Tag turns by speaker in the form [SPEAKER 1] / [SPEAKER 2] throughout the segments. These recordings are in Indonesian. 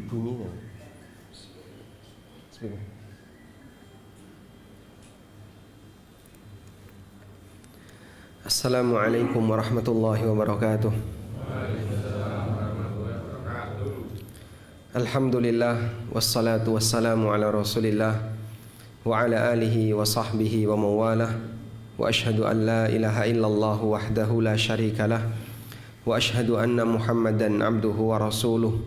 [SPEAKER 1] bunyinya. Bismillah. Assalamualaikum warahmatullahi wabarakatuh. Alhamdulillah wassalatu wassalamu ala Rasulillah wa ala alihi wa sahbihi wa mawalah. Wa ashhadu an la ilaha illallah wahdahu la syarikalah wa ashhadu anna Muhammadan abduhu wa rasuluh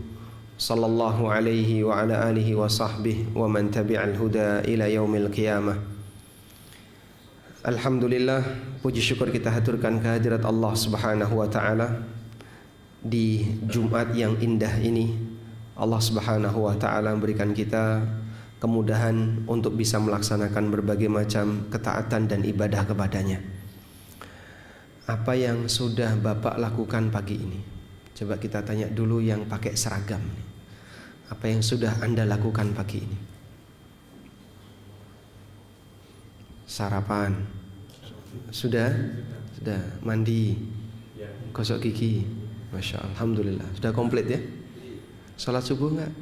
[SPEAKER 1] sallallahu alaihi wa ala alihi wa sahbihi wa man tabi'al huda ila yaumil qiyamah. Alhamdulillah, puji syukur kita haturkan kehadirat Allah Subhanahu wa taala di Jumat yang indah ini. Allah Subhanahu wa taala memberikan kita kemudahan untuk bisa melaksanakan berbagai macam ketaatan dan ibadah kepadanya. Apa yang sudah Bapak lakukan pagi ini? Coba kita tanya dulu yang pakai seragam. Apa yang sudah Anda lakukan pagi ini? Sarapan? Sudah? Sudah. Mandi? Gosok gigi? Masya Allah. Alhamdulillah. Sudah komplit ya? Salat subuh enggak?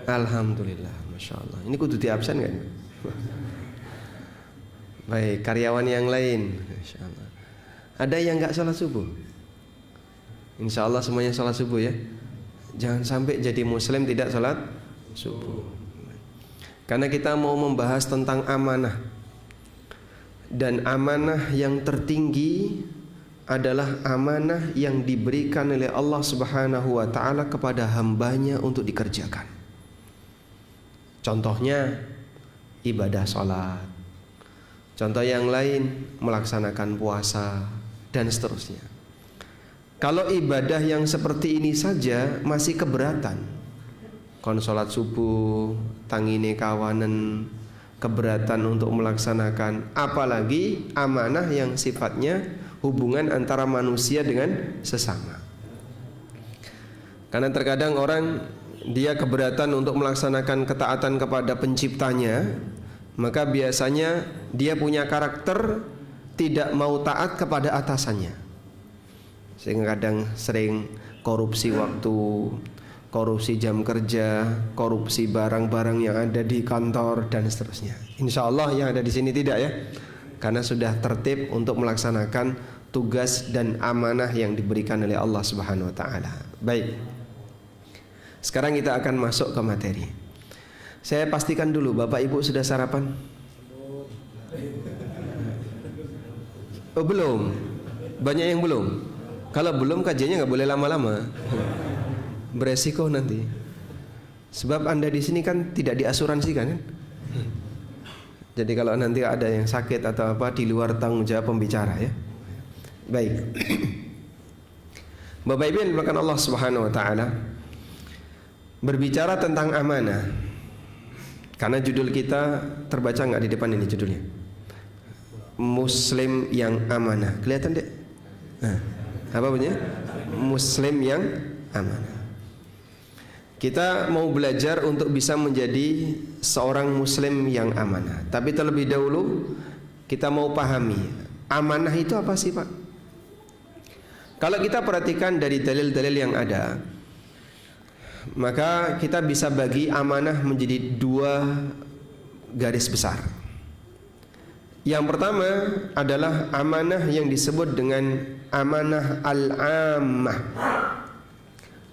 [SPEAKER 1] Alhamdulillah. Masya Allah. Ini kudu di absen kan? Baik, karyawan yang lain. Masya Allah. Ada yang enggak salat subuh? Insya Allah semuanya salat subuh ya. Jangan sampai jadi muslim tidak salat subuh. Karena kita mau membahas tentang amanah. Dan amanah yang tertinggi adalah amanah yang diberikan oleh Allah Subhanahu wa ta'ala kepada hambanya untuk dikerjakan. Contohnya ibadah sholat. Contoh yang lain melaksanakan puasa dan seterusnya. Kalau ibadah yang seperti ini saja masih keberatan, kon sholat subuh, tangine kawanan, keberatan untuk melaksanakan, apalagi amanah yang sifatnya hubungan antara manusia dengan sesama. Karena terkadang orang dia keberatan untuk melaksanakan ketaatan kepada penciptanya, maka biasanya dia punya karakter tidak mau taat kepada atasannya, sehingga kadang sering korupsi waktu, korupsi jam kerja, korupsi barang-barang yang ada di kantor dan seterusnya. Insya Allah yang ada di sini tidak ya, karena sudah tertib untuk melaksanakan tugas dan amanah yang diberikan oleh Allah Subhanahu wa taala. Baik. Sekarang kita akan masuk ke materi. Saya pastikan dulu Bapak Ibu sudah sarapan? Oh, belum. Banyak yang belum. Kalau belum kajiannya nggak boleh lama-lama. Beresiko nanti. Sebab Anda di sini kan tidak diasuransikan kan? Jadi kalau nanti ada yang sakit atau apa di luar tanggung jawab pembicara ya. Baik. Bapak Ibu yang dimuliakan Allah Subhanahu wa taala, berbicara tentang amanah. Karena judul kita terbaca nggak di depan ini judulnya? Muslim yang amanah. Kelihatan dek? Nah, apa bunyinya? Muslim yang amanah. Kita mau belajar untuk bisa menjadi seorang muslim yang amanah. Tapi terlebih dahulu kita mau pahami amanah itu apa sih Pak? Kalau kita perhatikan dari dalil-dalil yang ada, maka kita bisa bagi amanah menjadi dua garis besar. Yang pertama adalah amanah yang disebut dengan amanah al-ammah,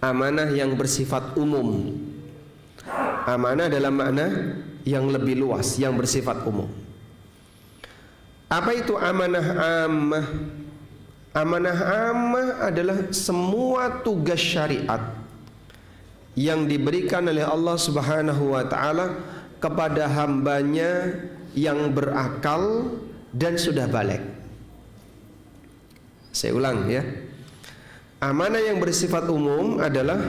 [SPEAKER 1] amanah yang bersifat umum. Amanah dalam makna yang lebih luas, yang bersifat umum. Apa itu amanah ammah? Amanah ammah adalah semua tugas syariat yang diberikan oleh Allah Subhanahu wa ta'ala kepada hambanya yang berakal dan sudah baligh. Saya ulang ya. Amanah yang bersifat umum adalah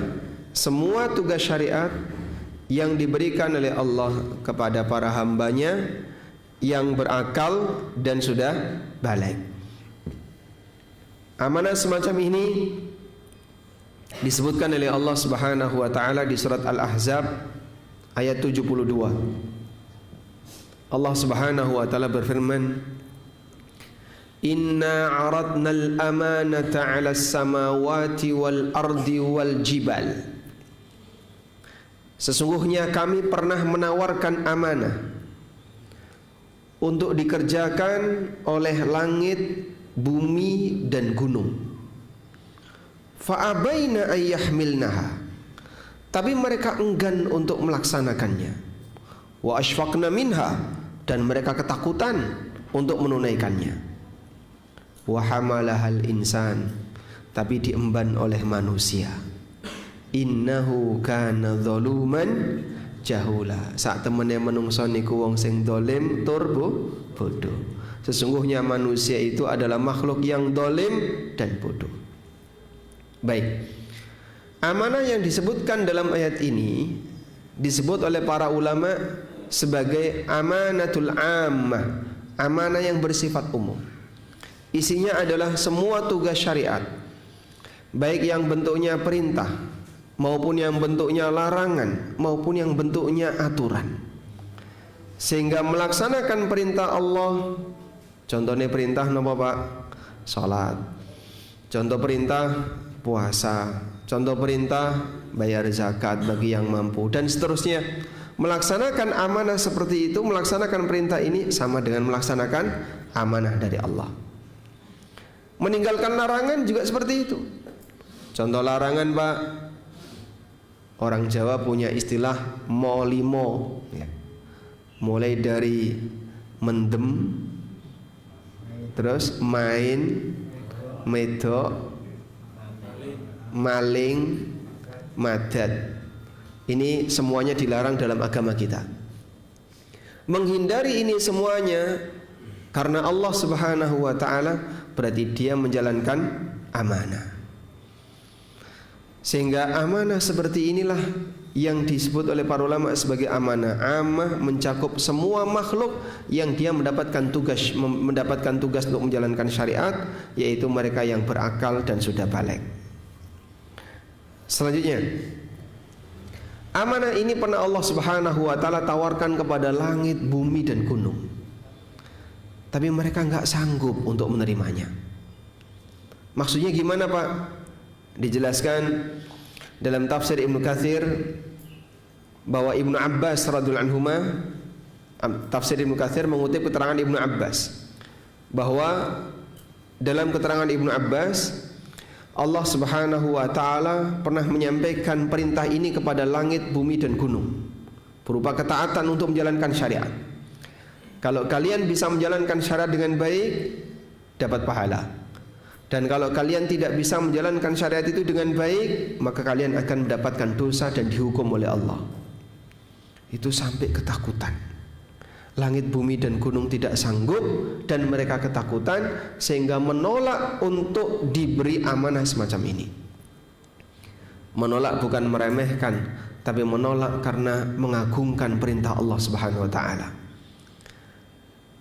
[SPEAKER 1] semua tugas syariat yang diberikan oleh Allah kepada para hambanya yang berakal dan sudah baligh. Amanah semacam ini disebutkan oleh Allah Subhanahu wa taala di surat Al-Ahzab ayat 72. Allah Subhanahu wa taala berfirman, Inna aradna al-amanata 'ala as-samawati wal ardi wal jibal Sesungguhnya kami pernah menawarkan amanah untuk dikerjakan oleh langit, bumi dan gunung. Fa'abaina ayyahmilnaha, tapi mereka enggan untuk melaksanakannya. Wa ashfaqna minha, dan mereka ketakutan untuk menunaikannya. Wa hamalahal insan, tapi diemban oleh manusia. Innahu kana zaluman jahula. Sak temene menungso niku wong sing dolim tur bodoh. Sesungguhnya manusia itu adalah makhluk yang dolim dan bodoh. Baik. Amanah yang disebutkan dalam ayat ini disebut oleh para ulama sebagai amanatul ammah, amanah yang bersifat umum. Isinya adalah semua tugas syariat, baik yang bentuknya perintah maupun yang bentuknya larangan maupun yang bentuknya aturan. Sehingga melaksanakan perintah Allah, contohnya perintah napa Pak? Salat. Contoh perintah puasa. Contoh perintah bayar zakat bagi yang mampu dan seterusnya. Melaksanakan amanah seperti itu, melaksanakan perintah ini sama dengan melaksanakan amanah dari Allah. Meninggalkan larangan juga seperti itu. Contoh larangan Pak, orang Jawa punya istilah molimo ya. Mulai dari mendem, terus main, medok, maling, madat. Ini semuanya dilarang dalam agama kita. Menghindari ini semuanya karena Allah Subhanahu wa ta'ala, berarti dia menjalankan amanah. Sehingga amanah seperti inilah yang disebut oleh para ulama sebagai amanah ammah, mencakup semua makhluk yang dia mendapatkan tugas untuk menjalankan syariat, yaitu mereka yang berakal dan sudah baligh. Selanjutnya, amanah ini pernah Allah Subhanahu wa ta'ala tawarkan kepada langit, bumi dan gunung, tapi mereka enggak sanggup untuk menerimanya. Maksudnya gimana Pak? Dijelaskan dalam tafsir Ibnu Katsir bahwa Ibnu Abbas radhiyallahu anhuma, tafsir Ibnu Katsir mengutip keterangan Ibnu Abbas bahwa dalam keterangan Ibnu Abbas, Allah Subhanahu wa ta'ala pernah menyampaikan perintah ini kepada langit, bumi dan gunung berupa ketaatan untuk menjalankan syariat. Kalau kalian bisa menjalankan syariat dengan baik, dapat pahala. Dan kalau kalian tidak bisa menjalankan syariat itu dengan baik, maka kalian akan mendapatkan dosa dan dihukum oleh Allah. Itu sampai ketakutan. Langit, bumi dan gunung tidak sanggup dan mereka ketakutan sehingga menolak untuk diberi amanah semacam ini. Menolak bukan meremehkan, tapi menolak karena mengagungkan perintah Allah Subhanahu wa ta'ala.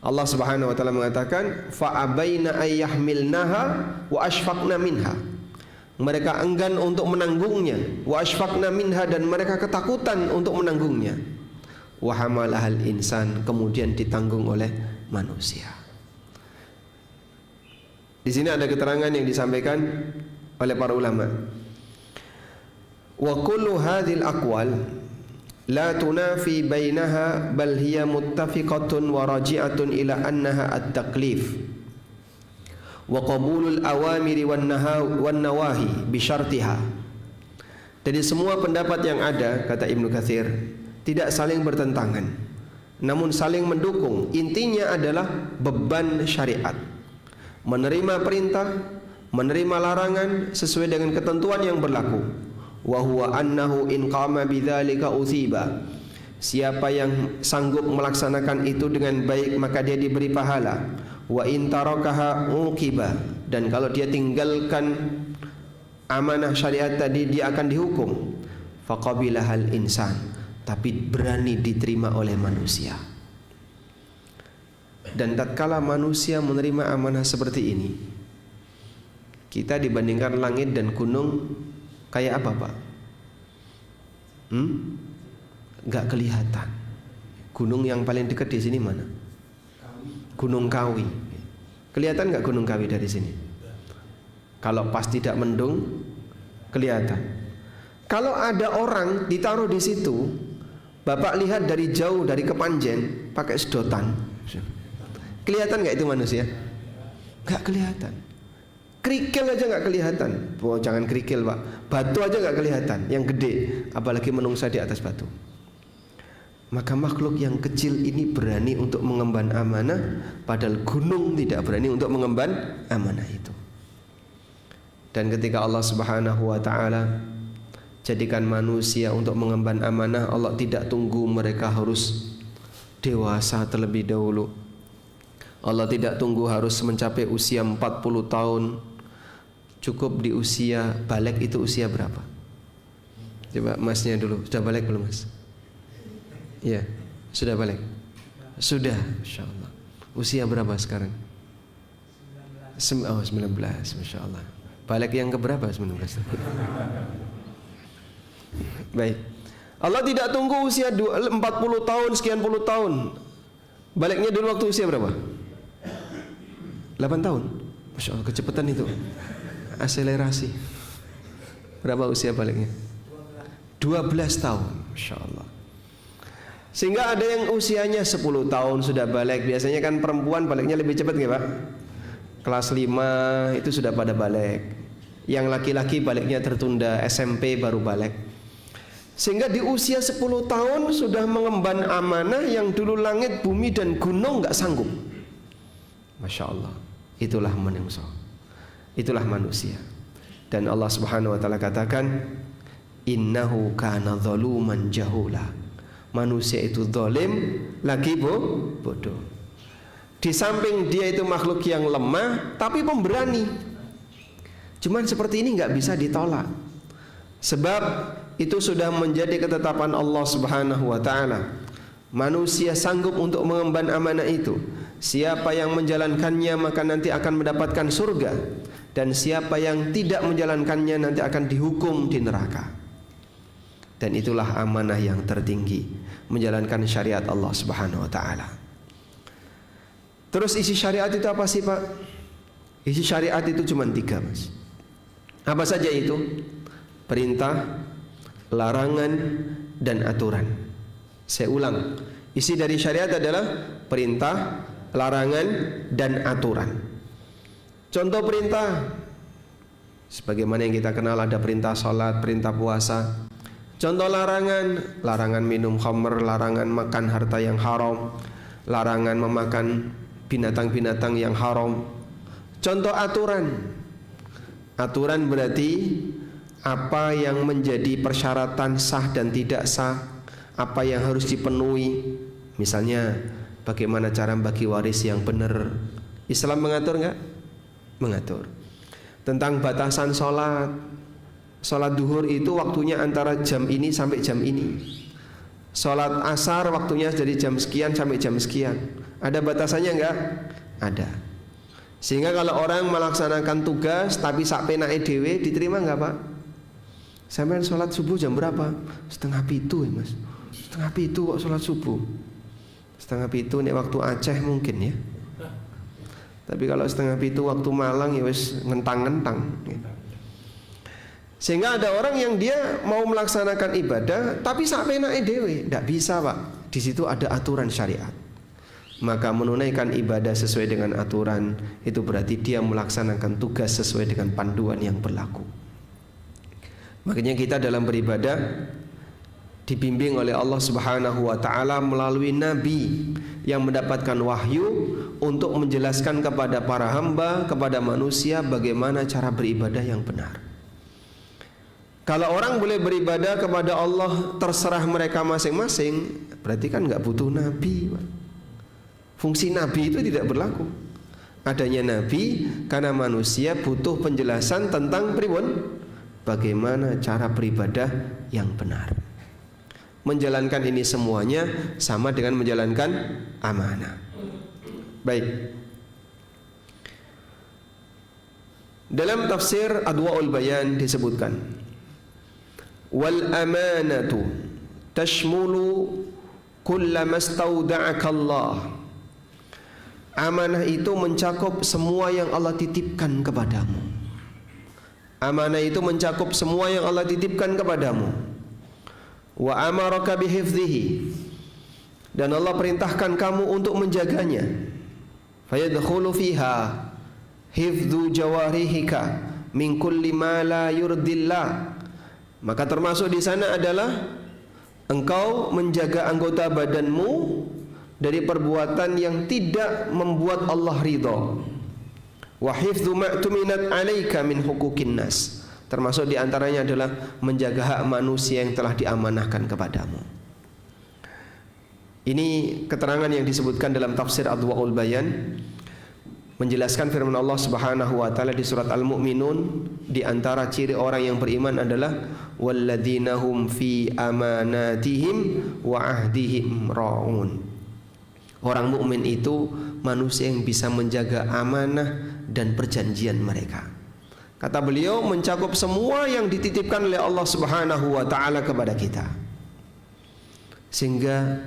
[SPEAKER 1] Allah Subhanahu wa ta'ala mengatakan fa'abaina ayyahmilnaha wa ashfaqna minha. Mereka enggan untuk menanggungnya, wa ashfaqna minha, dan mereka ketakutan untuk menanggungnya. Wa hamalahal insan, kemudian ditanggung oleh manusia. Di sini ada keterangan yang disampaikan oleh para ulama. Wa kullu hadhil aqwal la tunafi bainaha bal hiya muttafiqatun wa raji'atun ila annaha at-taklif wa qabulul awamiri wan nawahi bi syartiha. Jadi semua pendapat yang ada, kata Ibnu Katsir, tidak saling bertentangan, namun saling mendukung. Intinya adalah beban syariat, menerima perintah, menerima larangan sesuai dengan ketentuan yang berlaku. Wa huwa annahu in qama bidzalika uthiba. Siapa yang sanggup melaksanakan itu dengan baik maka dia diberi pahala. Wa in tarakaha uqiba, dan kalau dia tinggalkan amanah syariat tadi dia akan dihukum. Faqabilahal insan, tapi berani diterima oleh manusia. Dan tatkala manusia menerima amanah seperti ini, kita dibandingkan langit dan gunung kayak apa Pak? Gak kelihatan. Gunung yang paling dekat di sini mana? Gunung Kawi. Kelihatan gak Gunung Kawi dari sini? Kalau pas tidak mendung kelihatan. Kalau ada orang ditaruh di situ, Bapak lihat dari jauh, dari kepanjen, pakai sedotan, kelihatan nggak itu manusia? Nggak kelihatan. Kerikil aja nggak kelihatan. Oh, jangan kerikil Pak, batu aja nggak kelihatan, yang gede, apalagi menungsa di atas batu. Maka makhluk yang kecil ini berani untuk mengemban amanah, padahal gunung tidak berani untuk mengemban amanah itu. Dan ketika Allah Subhanahu wa ta'ala jadikan manusia untuk mengemban amanah, Allah tidak tunggu mereka harus dewasa terlebih dahulu. Allah tidak tunggu harus mencapai usia 40 tahun. Cukup di usia balik. Itu usia berapa? Coba masnya dulu, sudah balik belum mas? Iya, sudah balik? Sudah, Masya Allah. Usia berapa sekarang? 19, Masya Allah. Balik yang keberapa? 19. Baik. Allah tidak tunggu usia 40 tahun, sekian puluh tahun. Baliknya dulu waktu usia berapa? 8 tahun. Masya Allah, kecepatan itu. Akselerasi. Berapa usia baliknya? 12 tahun. Masya Allah. Sehingga ada yang usianya 10 tahun sudah balik. Biasanya kan perempuan baliknya lebih cepat nggak Pak? Kelas 5 itu sudah pada balik. Yang laki-laki baliknya tertunda, SMP baru balik. Sehingga di usia 10 tahun sudah mengemban amanah yang dulu langit, bumi dan gunung nggak sanggup. Masya Allah. Itulah manusia. Itulah manusia. Dan Allah Subhanahu wa ta'ala katakan, innahu kana zaluman jahula. Manusia itu zalim lagi bodoh. Di samping dia itu makhluk yang lemah, tapi pemberani. Cuman seperti ini nggak bisa ditolak. Sebab itu sudah menjadi ketetapan Allah Subhanahu wa ta'ala. Manusia sanggup untuk mengemban amanah itu. Siapa yang menjalankannya maka nanti akan mendapatkan surga. Dan siapa yang tidak menjalankannya nanti akan dihukum di neraka. Dan itulah amanah yang tertinggi, menjalankan syariat Allah Subhanahu wa ta'ala. Terus isi syariat itu apa sih Pak? Isi syariat itu cuma 3 Mas. Apa saja itu? Perintah, larangan, dan aturan. Saya ulang, isi dari syariat adalah perintah, larangan, dan aturan. Contoh perintah, sebagaimana yang kita kenal ada perintah sholat, perintah puasa. Contoh larangan, larangan minum khamr, larangan makan harta yang haram, larangan memakan binatang-binatang yang haram. Contoh aturan, aturan berarti apa yang menjadi persyaratan sah dan tidak sah, apa yang harus dipenuhi. Misalnya bagaimana cara bagi waris yang benar. Islam mengatur enggak? Mengatur. Tentang batasan sholat. Sholat duhur itu waktunya antara jam ini sampai jam ini. Sholat asar waktunya dari jam sekian sampai jam sekian. Ada batasannya enggak? Ada. Sehingga kalau orang melaksanakan tugas tapi sak penake dhewe diterima enggak Pak? Sampai sholat subuh jam berapa? 6:30 ya Mas. 6:30 kok sholat subuh. 6:30 nek waktu Aceh mungkin ya. Tapi kalau 6:30 waktu Malang ya wis ngentang-ngentang. Sehingga ada orang yang dia mau melaksanakan ibadah tapi sak penake dhewe, ndak bisa Pak. Di situ ada aturan syariat. Maka menunaikan ibadah sesuai dengan aturan itu berarti dia melaksanakan tugas sesuai dengan panduan yang berlaku. Makanya kita dalam beribadah dibimbing oleh Allah Subhanahu wa ta'ala melalui nabi yang mendapatkan wahyu untuk menjelaskan kepada para hamba, kepada manusia bagaimana cara beribadah yang benar. Kalau orang boleh beribadah kepada Allah terserah mereka masing-masing, berarti kan nggak butuh nabi. Fungsi nabi itu tidak berlaku. Adanya nabi karena manusia butuh penjelasan tentang bagaimana cara beribadah yang benar. Menjalankan ini semuanya sama dengan menjalankan amanah. Baik. Dalam tafsir Adwa'ul Bayan disebutkan, wal amanatu tashmulu kullama stauda'aka Allah. Amanah itu mencakup semua yang Allah titipkan kepadamu. Amanah itu mencakup semua yang Allah titipkan kepadamu. Wa amaraka bihifdhihi, dan Allah perintahkan kamu untuk menjaganya. Fayadkhulu fiha hifdzu jawarihika min kulli ma la yurdillah. Maka termasuk di sana adalah engkau menjaga anggota badanmu dari perbuatan yang tidak membuat Allah ridha. Wa hifdzu ma'tuminat 'alaika min huquqin nas. Termasuk di antaranya adalah menjaga hak manusia yang telah diamanahkan kepadamu. Ini keterangan yang disebutkan dalam tafsir Adwaul Bayan, menjelaskan firman Allah Subhanahu wa taala di surat Al-Mu'minun, di antara ciri orang yang beriman adalah walladzina hum fi amanatihim wa ahdihim raun. Orang mukmin itu manusia yang bisa menjaga amanah dan perjanjian mereka. Kata beliau, mencakup semua yang dititipkan oleh Allah Subhanahu wa taala kepada kita. Sehingga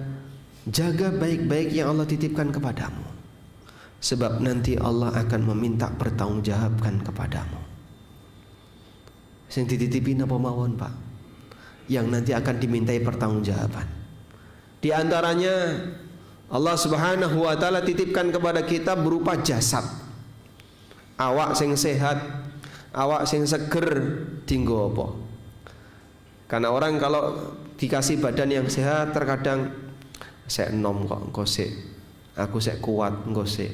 [SPEAKER 1] jaga baik-baik yang Allah titipkan kepadamu, sebab nanti Allah akan meminta pertanggungjawabkan kepadamu. Sing dititipin apa mawon, Pak? Yang nanti akan dimintai pertanggungjawaban. Di antaranya Allah Subhanahu wa taala titipkan kepada kita berupa jasad. Awak sing sehat, awak sing seger dinggo apa? Karena orang kalau dikasih badan yang sehat terkadang saya enom kok engko sik, aku sik kuat engko sik.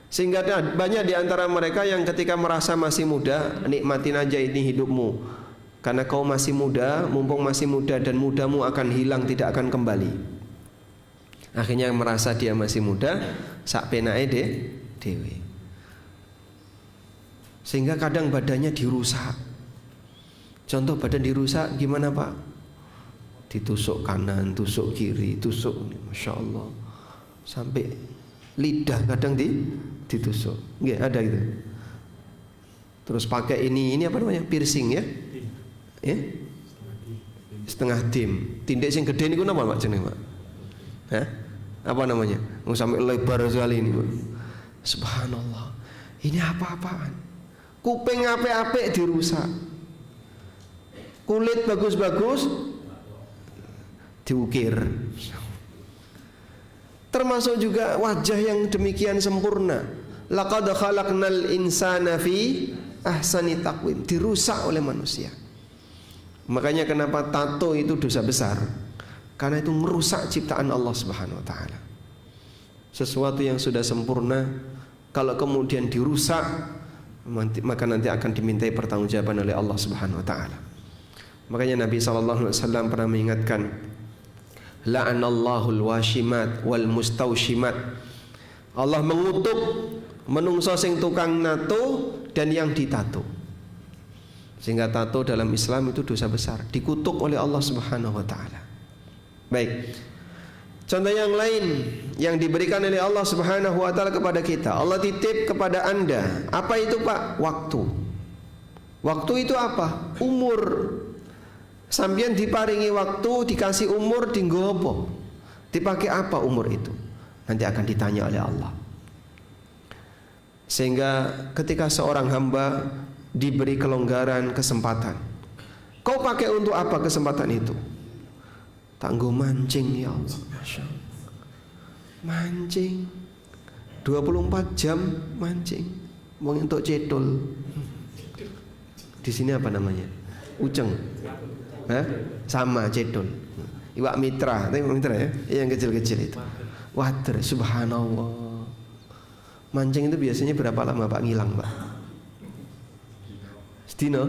[SPEAKER 1] Sehingga banyak di antara mereka yang ketika merasa masih muda, nikmatin aja ini hidupmu. Karena kau masih muda, mumpung masih muda dan mudamu akan hilang, tidak akan kembali. Akhirnya merasa dia masih muda, sak penake dhewe. Sehingga kadang badannya dirusak. Contoh badan dirusak gimana, Pak? Ditusuk kanan, tusuk kiri, tusuk, Masya Allah, sampai lidah kadang ditusuk. Nggih, ada gitu. Terus pakai ini apa namanya? Piercing ya? Ya? Setengah dim. Tindik sing gede niku napa, Pak, jenenge, Pak? Hah? Apa namanya? Sampai lebar sekali ini, Pak. Subhanallah. Ini apa-apaan? Kuping apik-apik dirusak. Kulit bagus-bagus diukir. Termasuk juga wajah yang demikian sempurna. Laqad khalaqnal insana fi ahsani taqwim, dirusak oleh manusia. Makanya kenapa tato itu dosa besar? Karena itu merusak ciptaan Allah Subhanahu wa taala. Sesuatu yang sudah sempurna kalau kemudian dirusak, maka nanti akan dimintai pertanggungjawaban oleh Allah Subhanahu wa taala. Makanya Nabi sallallahu alaihi wasallam pernah mengingatkan, la'anallahu al-washimat wal mustawshimat. Allah mengutuk menungso sing tukang nato dan yang ditato. Sehingga tato dalam Islam itu dosa besar, dikutuk oleh Allah Subhanahu wa taala. Baik. Contoh yang lain yang diberikan oleh Allah Subhanahu wa taala kepada kita. Allah titip kepada Anda. Apa itu, Pak? Waktu. Waktu itu apa? Umur. Sampeyan diparingi waktu, dikasih umur, dinggo apa? Dipakai apa umur itu? Nanti akan ditanya oleh Allah. Sehingga ketika seorang hamba diberi kelonggaran, kesempatan, kau pakai untuk apa kesempatan itu? Tangguh mancing, ya Allah. Masya Allah. Mancing 24 jam mancing, mau untuk cedol. Di sini apa namanya? Uceng. Hah? Sama cedol. Iwak mitra, tengok mitra ya, yang kecil-kecil itu. Wader, subhanallah. Mancing itu biasanya berapa lama, Pak, ngilang, Pak? Sedino.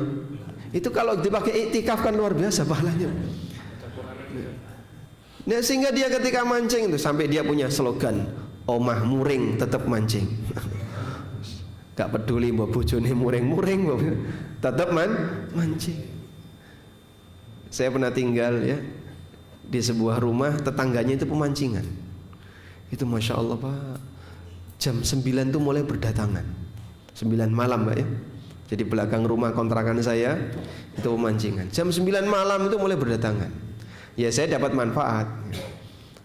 [SPEAKER 1] Itu kalau dipakai iktikaf kan luar biasa pahalanya. Nah, sehingga dia ketika mancing itu sampai dia punya slogan, omah muring tetap mancing. Gak peduli mbok bojone muring-muring, tetap mancing. Saya pernah tinggal ya di sebuah rumah, tetangganya itu pemancingan. Itu Masya Allah, Pak, jam 9 itu mulai berdatangan, 9 malam, Pak ya. Jadi belakang rumah kontrakan saya itu pemancingan. Jam 9 malam itu mulai berdatangan. Ya saya dapat manfaat.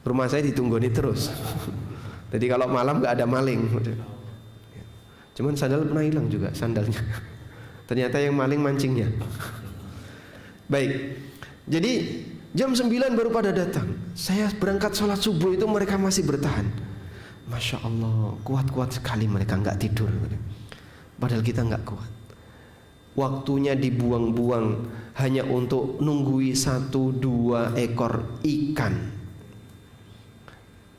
[SPEAKER 1] Rumah saya ditunggoni terus. Jadi kalau malam gak ada maling. Cuman sandal pernah hilang juga sandalnya. Ternyata yang maling mancingnya. Baik. Jadi jam 9 baru pada datang. Saya berangkat sholat subuh itu mereka masih bertahan. Masya Allah, kuat-kuat sekali mereka, nggak tidur. Padahal kita nggak kuat. Waktunya dibuang-buang hanya untuk nunggui 1-2 ekor ikan.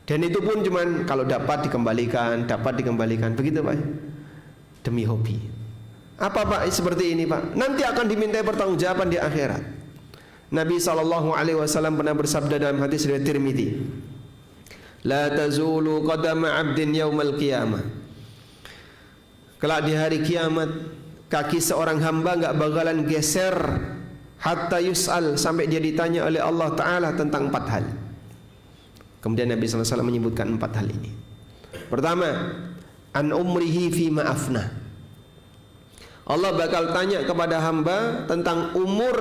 [SPEAKER 1] Dan itu pun cuman kalau dapat dikembalikan. Begitu Pak. Demi hobi. Apa Pak seperti ini Pak? Nanti akan dimintai pertanggungjawaban di akhirat. Nabi SAW pernah bersabda dalam hadis riwayat Tirmidzi, la tazulu qadama 'abdin yaumal qiyamah. Kelak di hari kiamat kaki seorang hamba enggak bakalan geser hatta yus'al, sampai dia ditanya oleh Allah Ta'ala tentang 4 hal. Kemudian Nabi SAW menyebutkan 4 hal ini. Pertama, an umrihi fima afna. Allah bakal tanya kepada hamba tentang umur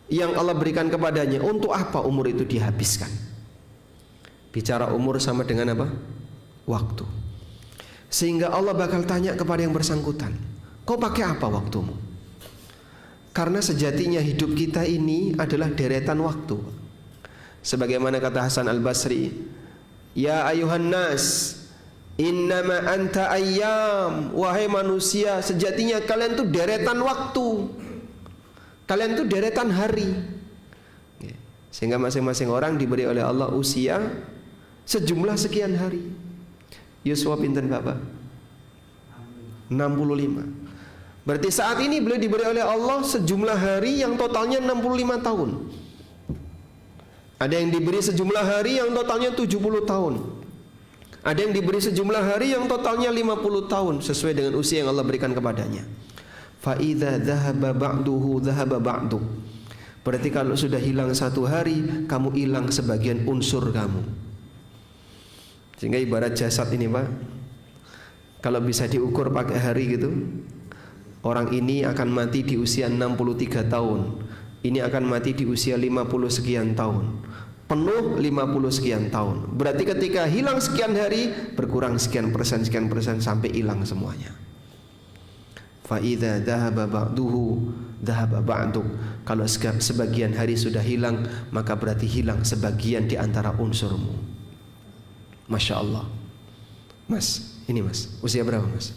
[SPEAKER 1] yang Allah berikan kepadanya. Untuk apa umur itu dihabiskan? Bicara umur sama dengan apa? Waktu. Sehingga Allah bakal tanya kepada yang bersangkutan, kau pakai apa waktumu? Karena sejatinya hidup kita ini adalah deretan waktu. Sebagaimana kata Hasan Al-Basri, ya ayuhan nas, innama anta ayyam. Wahai manusia, sejatinya kalian itu deretan waktu. Kalian itu deretan hari. Sehingga masing-masing orang diberi oleh Allah usia sejumlah sekian hari. Yuswa pinten Bapak? 65. Berarti saat ini beliau diberi oleh Allah sejumlah hari yang totalnya 65 tahun. Ada yang diberi sejumlah hari yang totalnya 70 tahun. Ada yang diberi sejumlah hari yang totalnya 50 tahun sesuai dengan usia yang Allah berikan kepadanya. Fa idza dhahaba ba'duhu dhahaba ba'du. Berarti kalau sudah hilang 1 hari, kamu hilang sebagian unsur kamu. Sehingga ibarat jasad ini Pak, kalau bisa diukur pakai hari gitu, orang ini akan mati di usia 63 tahun, ini akan mati di usia 50 sekian tahun, penuh 50 sekian tahun. Berarti ketika hilang sekian hari, berkurang sekian persen sampai hilang semuanya. Fa idza dhahaba ba'duhu dhahaba ba'du. Kalau sebagian hari sudah hilang, maka berarti hilang sebagian di antara unsurmu. Masya Allah. Mas, ini Mas, usia berapa Mas?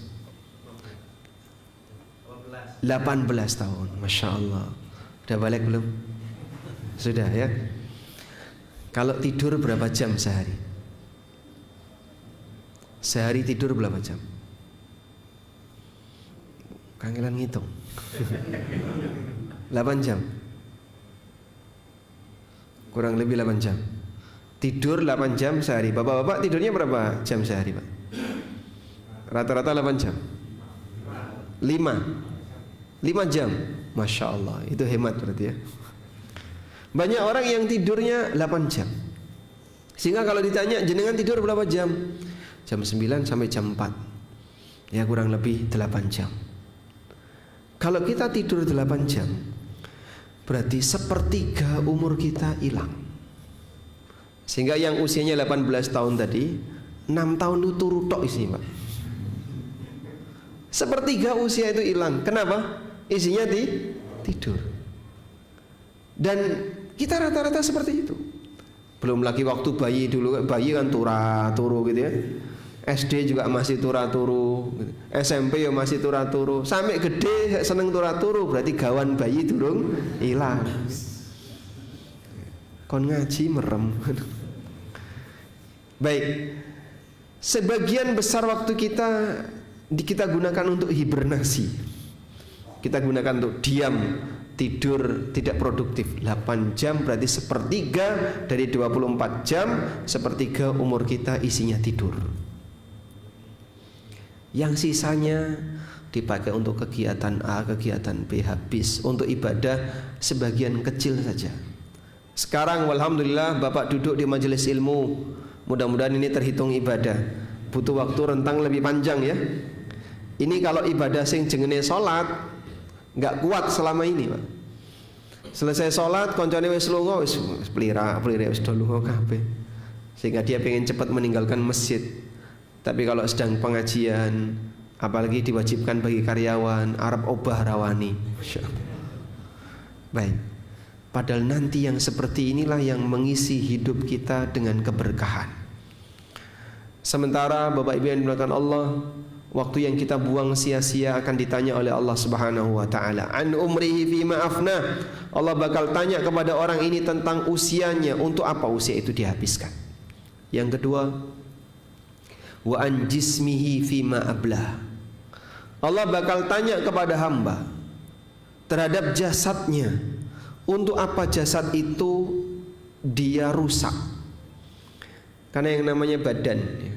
[SPEAKER 1] 18 tahun. Masya Allah. Udah balik belum? Sudah ya. Kalau tidur berapa jam sehari? Sehari tidur berapa jam? Kangelan ngitung. 8 jam. Kurang lebih 8 jam. Tidur 8 jam sehari. Bapak-bapak tidurnya berapa jam sehari Pak? Rata-rata 8 jam. 5 jam. Masya Allah, itu hemat berarti ya. Banyak orang yang tidurnya 8 jam. Sehingga kalau ditanya jenengan tidur berapa jam? Jam 9 sampai jam 4. Ya kurang lebih 8 jam. Kalau kita tidur 8 jam, berarti 1/3 umur kita hilang. Sehingga yang usianya 18 tahun tadi, 6 tahun itu turu tok isi Pak. 1/3 usia itu hilang. Kenapa? Isinya tidur. Dan kita rata-rata seperti itu. Belum lagi waktu bayi dulu, bayi kan turu gitu ya. SD juga masih turu, SMP ya masih turu, sampai gede seneng turu, berarti gawan bayi durung hilang. Kon ngaji merem. Baik. Sebagian besar waktu kita gunakan untuk hibernasi. Kita gunakan untuk diam, tidur tidak produktif. 8 jam berarti 1/3 dari 24 jam, 1/3 umur kita isinya tidur. Yang sisanya dipakai untuk kegiatan A, kegiatan B, habis. Untuk ibadah sebagian kecil saja. Sekarang alhamdulillah Bapak duduk di majelis ilmu, mudah-mudahan ini terhitung ibadah. Butuh waktu rentang lebih panjang ya. Ini kalau ibadah sing jengene salat nggak kuat selama ini Pak. Selesai salat koncone wis lunga, wis plira wis do lunga kabeh. Sehingga dia pengen cepat meninggalkan masjid. Tapi kalau sedang pengajian, Apalagi diwajibkan bagi karyawan, Arab obah rawani. Baik. Padahal nanti yang seperti inilah yang mengisi hidup kita dengan keberkahan. Sementara Bapak Ibu yang dimuliakan Allah, waktu yang kita buang sia-sia akan ditanya oleh Allah Subhanahu wa taala. An umrihi fima afna. Allah bakal tanya kepada orang ini tentang usianya, untuk apa usia itu dihabiskan. Yang kedua, wa an jismihi fima ablah. Allah bakal tanya kepada hamba terhadap jasadnya, untuk apa jasad itu dia rusak. Karena yang namanya badan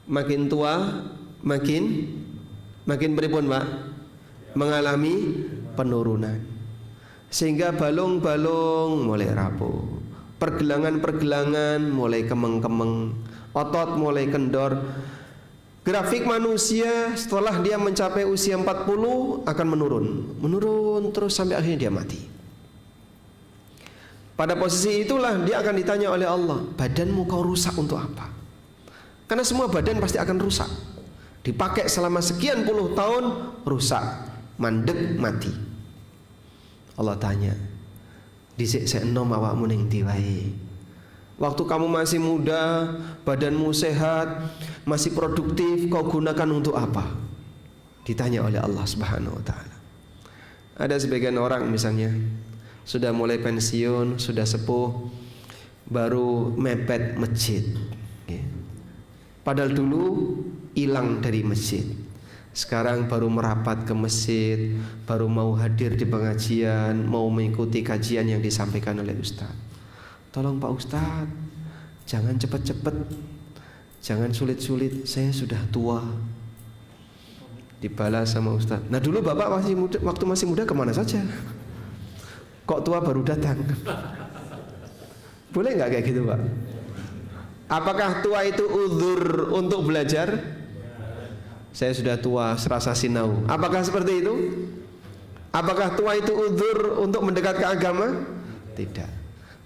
[SPEAKER 1] makin tua makin beripun Pak, mengalami penurunan, sehingga balung-balung mulai rapuh, pergelangan-pergelangan mulai kemeng-kemeng, otot mulai kendor. Grafik manusia setelah dia mencapai usia 40 akan menurun terus sampai akhirnya dia mati. Pada posisi itulah dia akan ditanya oleh Allah, badanmu kau rusak untuk apa? Karena semua badan pasti akan rusak. Dipakai selama sekian puluh tahun, rusak, mandek, mati. Allah tanya, dhisik sik enom awakmu ning ndi wae. Waktu kamu masih muda, badanmu sehat, masih produktif, kau gunakan untuk apa? Ditanya oleh Allah Subhanahu wa taala. Ada sebagian orang misalnya sudah mulai pensiun, sudah sepuh, baru mepet masjid. Padahal dulu hilang dari masjid, sekarang baru merapat ke masjid, baru mau hadir di pengajian, mau mengikuti kajian yang disampaikan oleh Ustaz. Tolong Pak Ustaz, jangan cepat-cepat, jangan sulit-sulit, saya sudah tua. Dibalas sama Ustaz, nah dulu Bapak masih muda, waktu masih muda kemana saja? Kok tua baru datang? Boleh nggak kayak gitu Pak? Apakah tua itu uzur untuk belajar? Saya sudah tua, serasa sinau. Apakah seperti itu? Apakah tua itu uzur untuk mendekat ke agama? Tidak.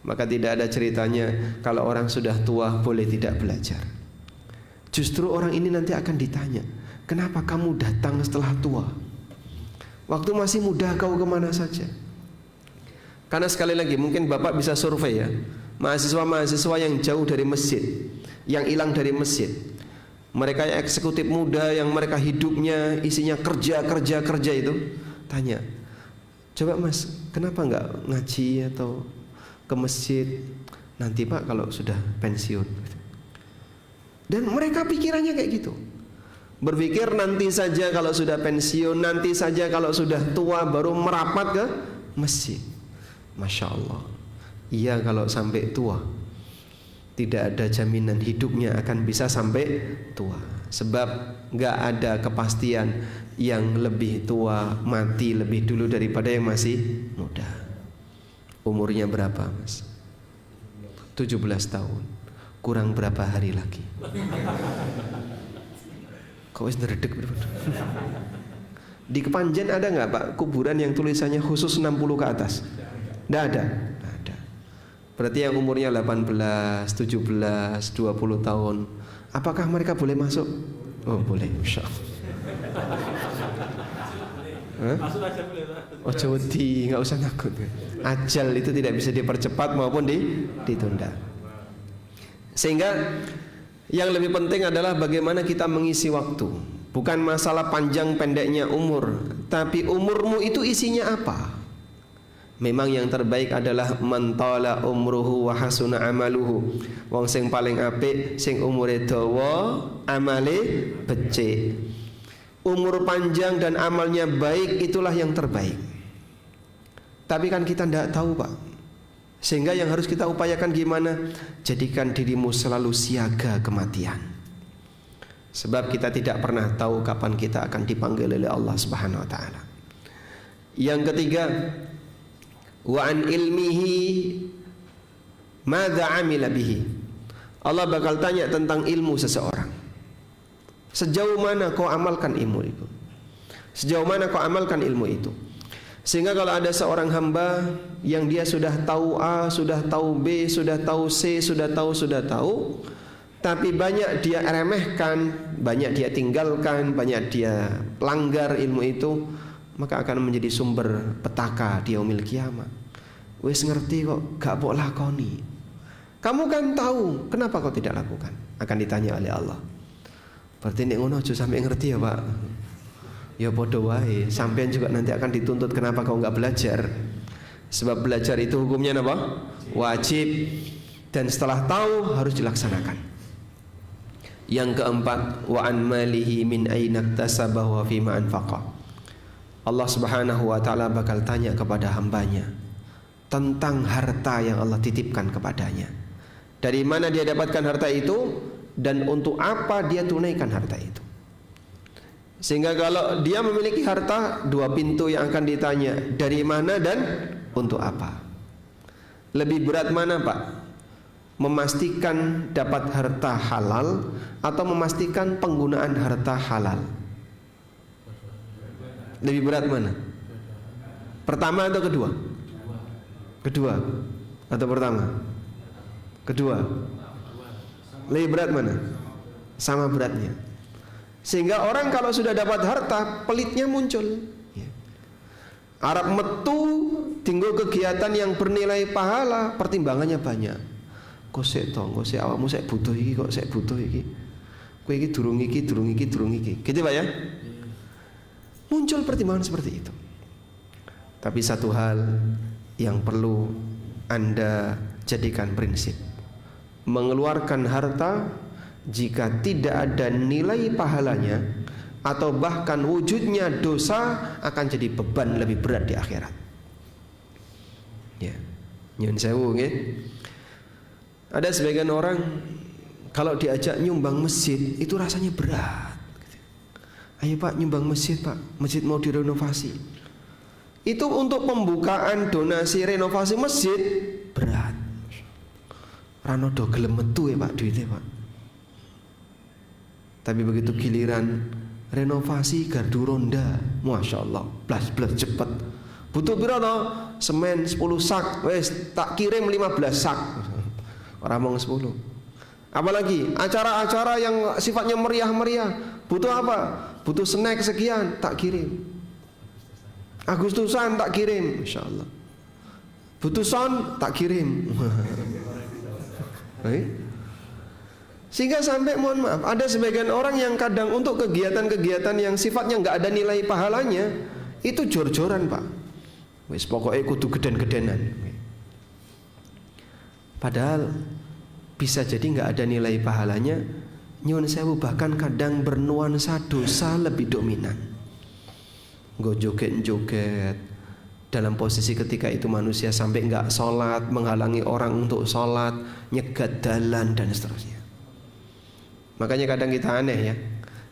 [SPEAKER 1] Maka tidak ada ceritanya kalau orang sudah tua boleh tidak belajar. Justru orang ini nanti akan ditanya, kenapa kamu datang setelah tua? Waktu masih muda kau kemana saja? Karena sekali lagi mungkin Bapak bisa survei ya, mahasiswa-mahasiswa yang jauh dari masjid, yang hilang dari masjid, mereka yang eksekutif muda, yang mereka hidupnya isinya kerja itu, tanya, coba Mas, kenapa nggak ngaji atau ke masjid nanti Pak kalau sudah pensiun? Dan mereka pikirannya kayak gitu, berpikir nanti saja kalau sudah pensiun, nanti saja kalau sudah tua baru merapat ke masjid. Masya Allah, iya kalau sampai tua tidak ada jaminan hidupnya akan bisa sampai tua. Sebab gak ada kepastian yang lebih tua mati lebih dulu daripada yang masih muda. Umurnya berapa Mas? 17 tahun, kurang berapa hari lagi? Kok wis neredek? Di Kepanjen ada gak Pak kuburan yang tulisannya khusus 60 ke atas? Tidak ada. Berarti yang umurnya 18, 17, 20 tahun, apakah mereka boleh masuk? Oh boleh, Insya Allah. Masuk aja boleh. Oh jodi, nggak usah takut. Ajal itu tidak bisa dipercepat maupun ditunda. Sehingga yang lebih penting adalah bagaimana kita mengisi waktu. Bukan masalah panjang pendeknya umur, tapi umurmu itu isinya apa? Memang yang terbaik adalah mantala umruhu wa hasuna amaluhu. Wong sing paling apik sing umure dawa, amale becik. Umur panjang dan amalnya baik itulah yang terbaik. Tapi kan kita tidak tahu Pak. Sehingga yang harus kita upayakan gimana? Jadikan dirimu selalu siaga kematian. Sebab kita tidak pernah tahu kapan kita akan dipanggil oleh Allah Subhanahu wa taala. Yang ketiga, wa an ilmihi madza amila bihi. Allah bakal tanya tentang ilmu seseorang. Sejauh mana kau amalkan ilmu itu? Sejauh mana kau amalkan ilmu itu? Sehingga kalau ada seorang hamba yang dia sudah tahu A, sudah tahu B, sudah tahu C, sudah tahu, tapi banyak dia remehkan, banyak dia tinggalkan, banyak dia langgar ilmu itu, maka akan menjadi sumber petaka di yaumil kiamat. Wis ngerti kok gak mbok lakoni. Kamu kan tahu, kenapa kau tidak lakukan? Akan ditanya oleh Allah. Berarti nek ngono aja sampai ngerti ya, Pak. Ya padha wae, sampean juga nanti akan dituntut kenapa kau enggak belajar. Sebab belajar itu hukumnya apa? Wajib, dan setelah tahu harus dilaksanakan. Yang keempat, wa an malihi min aina iktasabahu wa fima anfaqa. Allah Subhanahu wa taala bakal tanya kepada hambanya tentang harta yang Allah titipkan kepadanya. Dari mana dia dapatkan harta itu dan untuk apa dia tunaikan harta itu. Sehingga kalau dia memiliki harta, dua pintu yang akan ditanya, dari mana dan untuk apa. Lebih berat mana, Pak? Memastikan dapat harta halal atau memastikan penggunaan harta halal? Lebih berat mana? Pertama atau kedua? Kedua atau pertama? Kedua. Lebih berat mana? Sama beratnya. Sehingga orang kalau sudah dapat harta, pelitnya muncul. Arab metu tinggal kegiatan yang bernilai pahala, pertimbangannya banyak. Kok sik to, kok sik awakmu sik butuh iki, kok sik butuh iki. Kowe iki durung iki, durung iki, durung iki. Gitu Pak ya? Muncul pertimbangan seperti itu. Tapi satu hal yang perlu Anda jadikan prinsip. Mengeluarkan harta jika tidak ada nilai pahalanya atau bahkan wujudnya dosa, akan jadi beban lebih berat di akhirat. Ya, nyun sewu nggih. Ada sebagian orang kalau diajak nyumbang masjid itu rasanya berat. Ayo Pak nyumbang masjid Pak, masjid mau direnovasi. Itu untuk pembukaan donasi renovasi masjid berat. Rano do gelem metu ya Pak duitnya Pak. Tapi begitu giliran renovasi gardu ronda, Masya Allah, blas-blas cepet. Butuh berapa? Semen 10 sak, wes tak kirim 15 sak. Orang mau 10. Apalagi acara-acara yang sifatnya meriah-meriah, butuh apa? Butuh snack sekian, tak kirim. Agustusan tak kirim, Masya Allah. Butuh sound, tak kirim. Sehingga sampai mohon maaf, ada sebagian orang yang kadang untuk kegiatan-kegiatan yang sifatnya nggak ada nilai pahalanya itu jor-joran Pak. Wis pokoknya kudu geden-gedenan. Padahal bisa jadi nggak ada nilai pahalanya. Nyuwun sewu bahkan kadang bernuansa dosa lebih dominan. Nggo joget-joget dalam posisi ketika itu manusia sampai nggak sholat, menghalangi orang untuk sholat, nyegat dalan dan seterusnya. Makanya kadang kita aneh ya,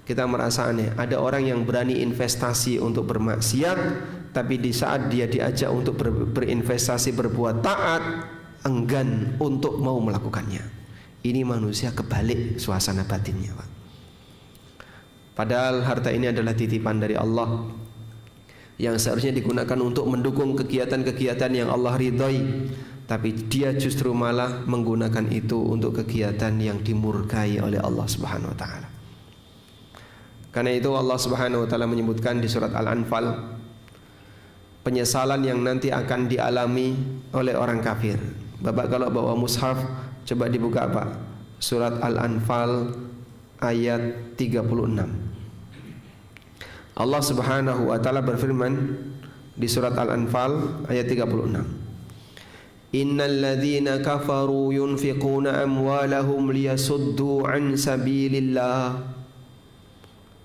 [SPEAKER 1] kita merasa aneh. Ada orang yang berani investasi untuk bermaksiat, tapi di saat dia diajak untuk berinvestasi berbuat taat, enggan untuk mau melakukannya. Ini manusia kebalik suasana batinnya Pak. Padahal harta ini adalah titipan dari Allah yang seharusnya digunakan untuk mendukung kegiatan-kegiatan yang Allah ridhoi, tapi dia justru malah menggunakan itu untuk kegiatan yang dimurkai oleh Allah Subhanahu wa taala. Karena itu Allah Subhanahu wa taala menyebutkan di surat Al-Anfal penyesalan yang nanti akan dialami oleh orang kafir. Bapak kalau bawa mushaf coba dibuka Pak. Surat Al-Anfal ayat 36. Allah Subhanahu wa taala berfirman di surat Al-Anfal ayat 36. Innal ladzina kafaru yunfiquna amwalahum liyasuddu an sabilillah.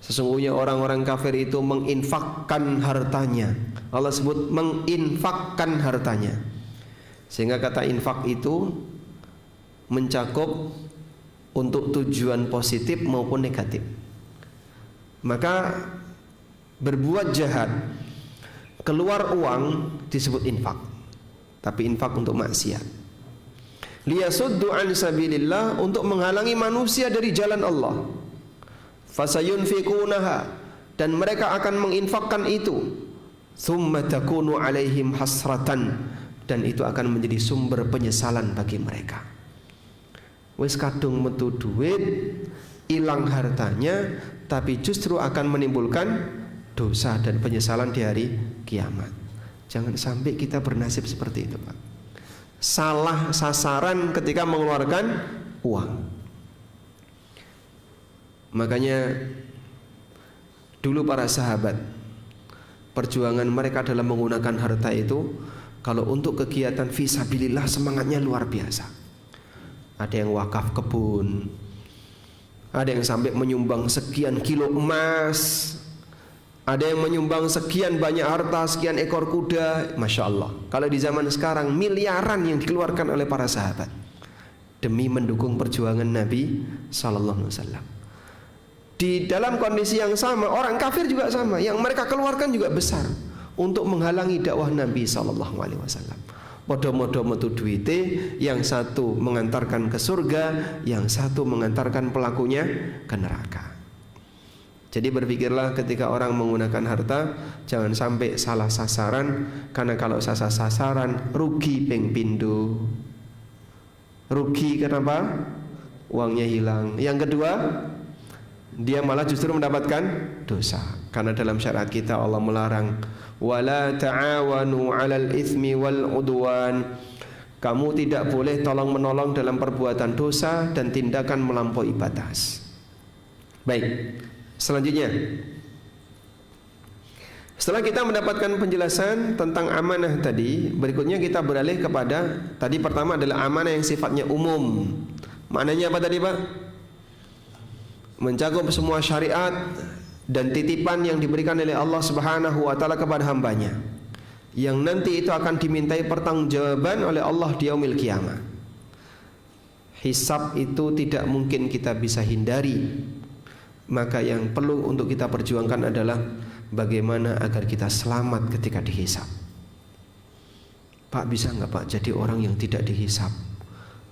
[SPEAKER 1] Sesungguhnya orang-orang kafir itu menginfakkan hartanya. Allah sebut menginfakkan hartanya. Sehingga kata infak itu mencakup untuk tujuan positif maupun negatif. Maka berbuat jahat, keluar uang disebut infak, tapi infak untuk maksiat. Liyasuddu an sabilillah, untuk menghalangi manusia dari jalan Allah. Fasayunfikunaha, dan mereka akan menginfakkan itu. Tsumma takunu alaihim hasratan, dan itu akan menjadi sumber penyesalan bagi mereka. wis kadung metu duit, hilang hartanya, tapi justru akan menimbulkan dosa dan penyesalan di hari kiamat. Jangan sampai kita bernasib seperti itu, Pak. Salah sasaran ketika mengeluarkan uang. Makanya dulu para sahabat, perjuangan mereka dalam menggunakan harta itu, kalau untuk kegiatan fisabilillah semangatnya luar biasa. Ada yang wakaf kebun, ada yang sampai menyumbang sekian kilo emas, ada yang menyumbang sekian banyak harta, sekian ekor kuda. Masya Allah. Kalau di zaman sekarang miliaran yang dikeluarkan oleh para sahabat demi mendukung perjuangan Nabi Sallallahu Alaihi Wasallam. Di dalam kondisi yang sama, orang kafir juga sama, yang mereka keluarkan juga besar untuk menghalangi dakwah Nabi Sallallahu Alaihi Wasallam. Podo-modo metu duite, yang satu mengantarkan ke surga, yang satu mengantarkan pelakunya ke neraka. Jadi berpikirlah ketika orang menggunakan harta, jangan sampai salah sasaran, karena kalau salah sasaran rugi ping pindho. Rugi kenapa? Uangnya hilang. Yang kedua, dia malah justru mendapatkan dosa, karena dalam syariat kita Allah melarang wala ta'awanu 'alal itsmi wal 'udwan. Kamu tidak boleh tolong menolong dalam perbuatan dosa dan tindakan melampaui batas. Baik, selanjutnya, setelah kita mendapatkan penjelasan tentang amanah tadi, berikutnya kita beralih kepada, tadi pertama adalah amanah yang sifatnya umum. Maknanya apa tadi, Pak? Mencakup semua syariat dan titipan yang diberikan oleh Allah Subhanahu wa taala kepada hambanya, yang nanti itu akan dimintai pertanggungjawaban oleh Allah di yaumil qiyamah. Hisab itu tidak mungkin kita bisa hindari. Maka yang perlu untuk kita perjuangkan adalah bagaimana agar kita selamat ketika dihisab. Pak, bisa nggak Pak jadi orang yang tidak dihisab?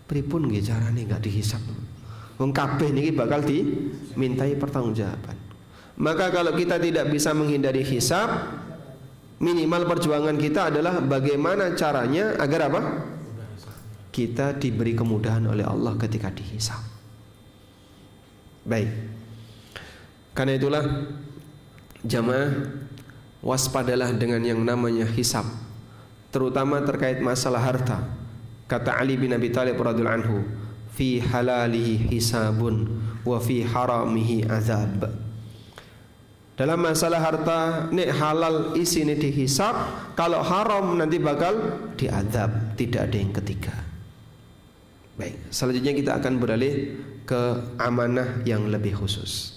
[SPEAKER 1] Pripun nggih carane nggak dihisab? Wong kabeh niki bakal dimintai pertanggungjawaban. Maka kalau kita tidak bisa menghindari hisab, minimal perjuangan kita adalah bagaimana caranya agar apa? Kita diberi kemudahan oleh Allah ketika dihisab. Baik. Karena itulah jamaah, waspadalah dengan yang namanya hisab, terutama terkait masalah harta. Kata Ali bin Abi Thalib radhiyallahu anhu, fi halalihi hisabun wa fi haramihi azab. Dalam masalah harta, nek halal isine dihisab, kalau haram nanti bakal diazab, tidak ada yang ketiga. Baik, selanjutnya kita akan beralih ke amanah yang lebih khusus.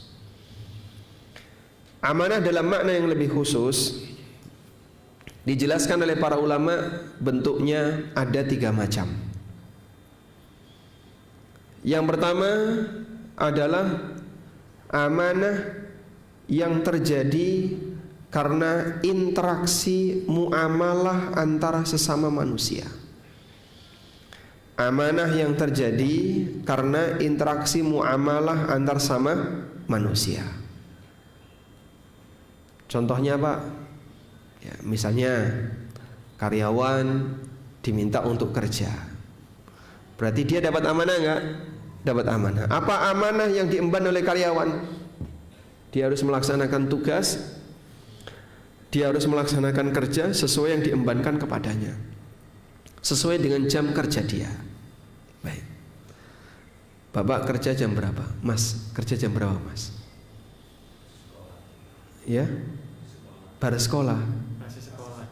[SPEAKER 1] Amanah dalam makna yang lebih khusus dijelaskan oleh para ulama, bentuknya ada 3 macam. Yang pertama adalah amanah yang terjadi karena interaksi muamalah antara sesama manusia. Amanah yang terjadi karena interaksi muamalah antar sama manusia. Contohnya Pak, ya, misalnya karyawan diminta untuk kerja, berarti dia dapat amanah enggak? Dapat amanah. Apa amanah yang diemban oleh karyawan? Dia harus melaksanakan tugas, dia harus melaksanakan kerja sesuai yang diembankan kepadanya, sesuai dengan jam kerja dia. Baik, Bapak kerja jam berapa? Mas, kerja jam berapa Mas? Ya, baru sekolah.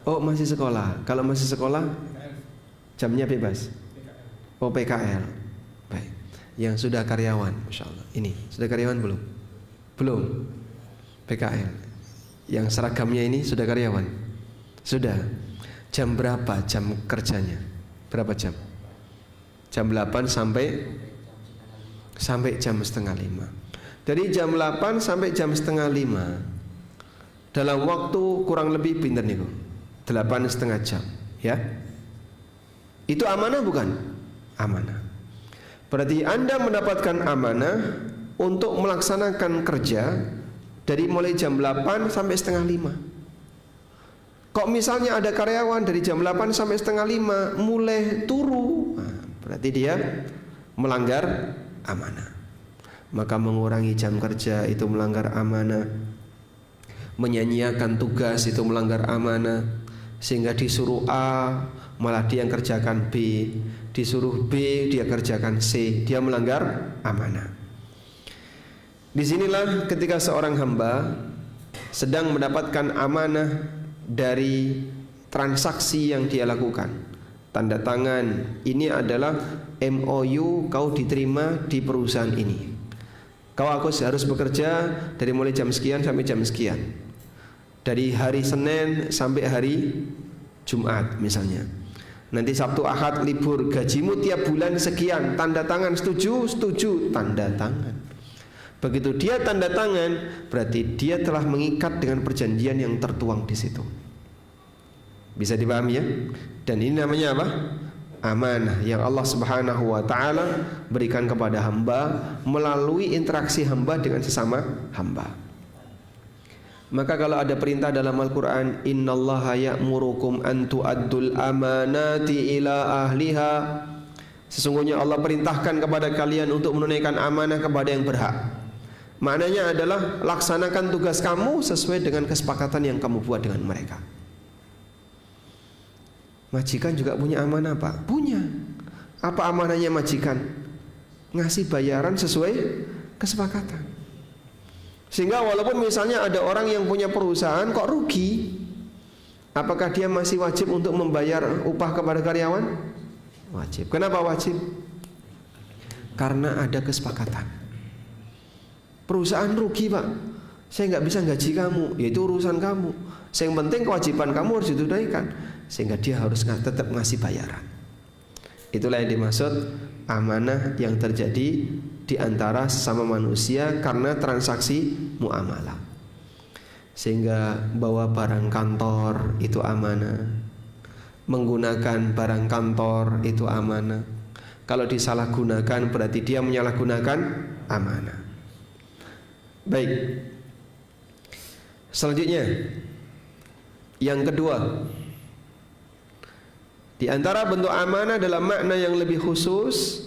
[SPEAKER 1] Oh, masih sekolah. Kalau masih sekolah, jamnya bebas. Oh, PKL. Baik. Yang sudah karyawan, Masya Allah. Ini sudah karyawan belum? Belum. PKL. Yang seragamnya ini sudah karyawan? Sudah. Jam berapa jam kerjanya? Berapa jam? Jam 8 sampai jam setengah 5. Dari jam 8 sampai jam setengah 5, dalam waktu kurang lebih pinter nih, 8,5 jam, ya. Itu amanah bukan? Amanah. Berarti Anda mendapatkan amanah untuk melaksanakan kerja dari mulai jam 8 sampai setengah 5. Kok misalnya ada karyawan dari jam 8 sampai setengah 5 mulai turu, nah, berarti dia melanggar amanah. Maka mengurangi jam kerja itu melanggar amanah, menyanyiakan tugas itu melanggar amanah, sehingga disuruh A malah dia yang kerjakan B, disuruh B dia kerjakan C, dia melanggar amanah. Disinilah ketika seorang hamba sedang mendapatkan amanah dari transaksi yang dia lakukan, tanda tangan, ini adalah MOU, kau diterima di perusahaan ini, kau harus bekerja dari mulai jam sekian sampai jam sekian, dari hari Senin sampai hari Jumat misalnya, nanti Sabtu Ahad libur, gajimu tiap bulan sekian, tanda tangan, setuju, setuju, tanda tangan. Begitu dia tanda tangan, berarti dia telah mengikat dengan perjanjian yang tertuang di situ. Bisa dipahami ya? Dan ini namanya apa? Amanah yang Allah Subhanahu wa taala berikan kepada hamba melalui interaksi hamba dengan sesama hamba. Maka kalau ada perintah dalam Al-Qur'an, innallaha ya'murukum an tu'addul amanati ila ahliha, sesungguhnya Allah perintahkan kepada kalian untuk menunaikan amanah kepada yang berhak. Maknanya adalah laksanakan tugas kamu sesuai dengan kesepakatan yang kamu buat dengan mereka. Majikan juga punya amanah Pak? Punya. Apa amanahnya majikan? Ngasih bayaran sesuai kesepakatan. Sehingga walaupun misalnya ada orang yang punya perusahaan kok rugi, apakah dia masih wajib untuk membayar upah kepada karyawan? Wajib. Kenapa wajib? Karena ada kesepakatan. Perusahaan rugi Pak, saya nggak bisa gaji kamu, yaitu urusan kamu. Yang penting kewajiban kamu harus ditunaikan, sehingga dia harus tetap ngasih bayaran. Itulah yang dimaksud amanah yang terjadi di antara sesama manusia karena transaksi muamalah. Sehingga bawa barang kantor itu amanah, menggunakan barang kantor itu amanah. Kalau disalahgunakan berarti dia menyalahgunakan amanah. Baik. Selanjutnya, yang kedua, di antara bentuk amanah dalam makna yang lebih khusus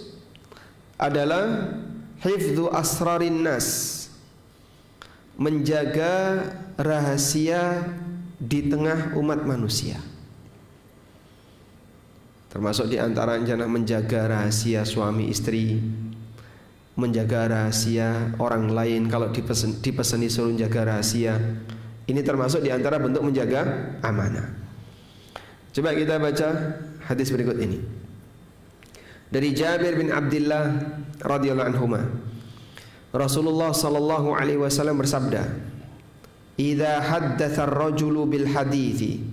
[SPEAKER 1] adalah hifdzu asrarin nas, menjaga rahasia di tengah umat manusia. Termasuk di antara rencana menjaga rahasia suami istri, menjaga rahasia orang lain. Kalau dipeseni suruh jaga rahasia, ini termasuk di antara bentuk menjaga amanah. Coba kita baca hadis berikut ini dari Jabir bin Abdullah radhiyallahu anhuma. Rasulullah sallallahu alaihi wasallam bersabda, "Idza haddatsa ar-rajulu bil hadithi,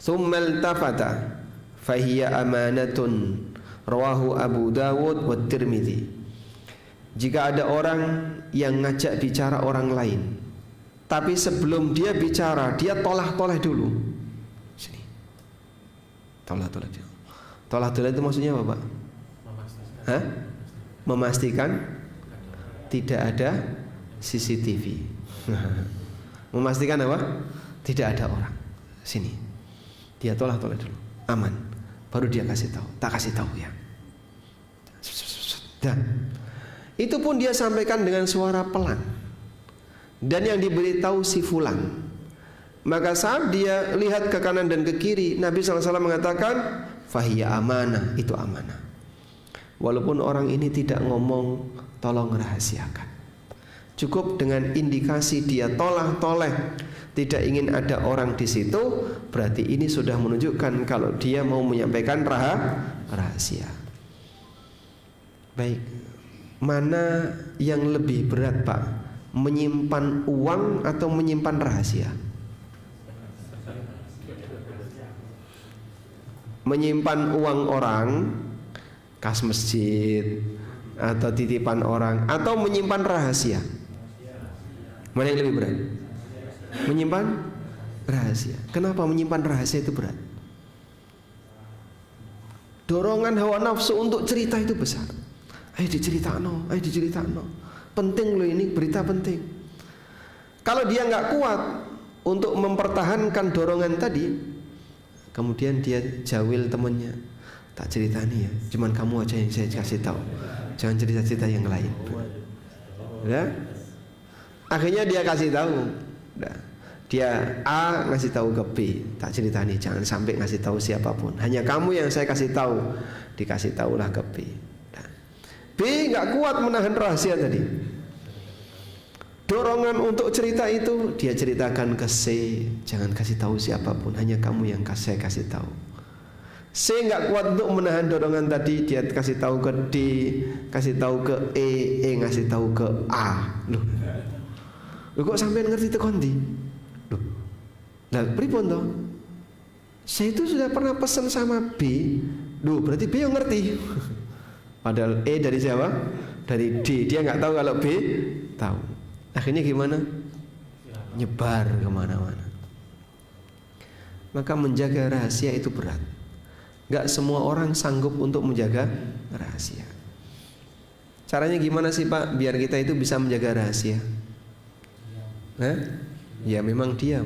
[SPEAKER 1] thumma iltafata, fahiya amanatun." Rawahu Abu Dawud wa Tirmidzi. Jika ada orang yang ngajak bicara orang lain, tapi sebelum dia bicara, dia tolah-tolah dulu. Sini. Tolah-tolah dulu. Tolah-tolah itu maksudnya apa Pak? Hah? Memastikan tidak ada CCTV. Memastikan apa? Tidak ada orang. Sini. Dia tolah-tolah dulu. Aman. Baru dia kasih tahu. Tak kasih tahu ya. Dan itu pun dia sampaikan dengan suara pelan, dan yang diberitahu si fulan. Maka saat dia lihat ke kanan dan ke kiri, Nabi SAW mengatakan, fahiya amanah, itu amanah. Walaupun orang ini tidak ngomong, tolong rahasiakan. Cukup dengan indikasi dia tolah-toleh, tidak ingin ada orang di situ, berarti ini sudah menunjukkan kalau dia mau menyampaikan rahasia. Baik. Mana yang lebih berat Pak? Menyimpan uang atau menyimpan rahasia? Menyimpan uang orang, kas masjid, atau titipan orang, atau menyimpan rahasia? Mana yang lebih berat? Menyimpan rahasia. Kenapa menyimpan rahasia itu berat? Dorongan hawa nafsu untuk cerita itu besar. Ayo diceritakno, ayo diceritakno. Penting loh ini, berita penting. Kalau dia nggak kuat untuk mempertahankan dorongan tadi, kemudian dia jawil temannya, tak ceritani ya, cuman kamu aja yang saya kasih tahu, jangan cerita-cerita yang lain. Ya, akhirnya dia kasih tahu. Nah, dia A ngasih tahu ke B, tak ceritani, jangan sampai ngasih tahu siapapun, hanya kamu yang saya kasih tahu. Dikasih tahulah ke B. Nah, B nggak kuat menahan rahasia tadi. Dorongan untuk cerita itu dia ceritakan ke C, jangan kasih tahu siapapun, hanya kamu yang saya kasih tahu. C nggak kuat untuk menahan dorongan tadi, dia kasih tahu ke D, kasih tahu ke E ngasih tahu ke A. Loh kok sampai ngerti tekondi? Loh, lah pripun toh? C itu sudah pernah pesan sama B. Loh berarti B yang ngerti. Padahal E dari siapa? Dari D. Dia nggak tahu kalau B tahu. Akhirnya gimana? Nyebar kemana-mana. Maka menjaga rahasia itu berat. Gak semua orang sanggup untuk menjaga rahasia. Caranya gimana sih Pak biar kita itu bisa menjaga rahasia? Hah? Ya memang diam.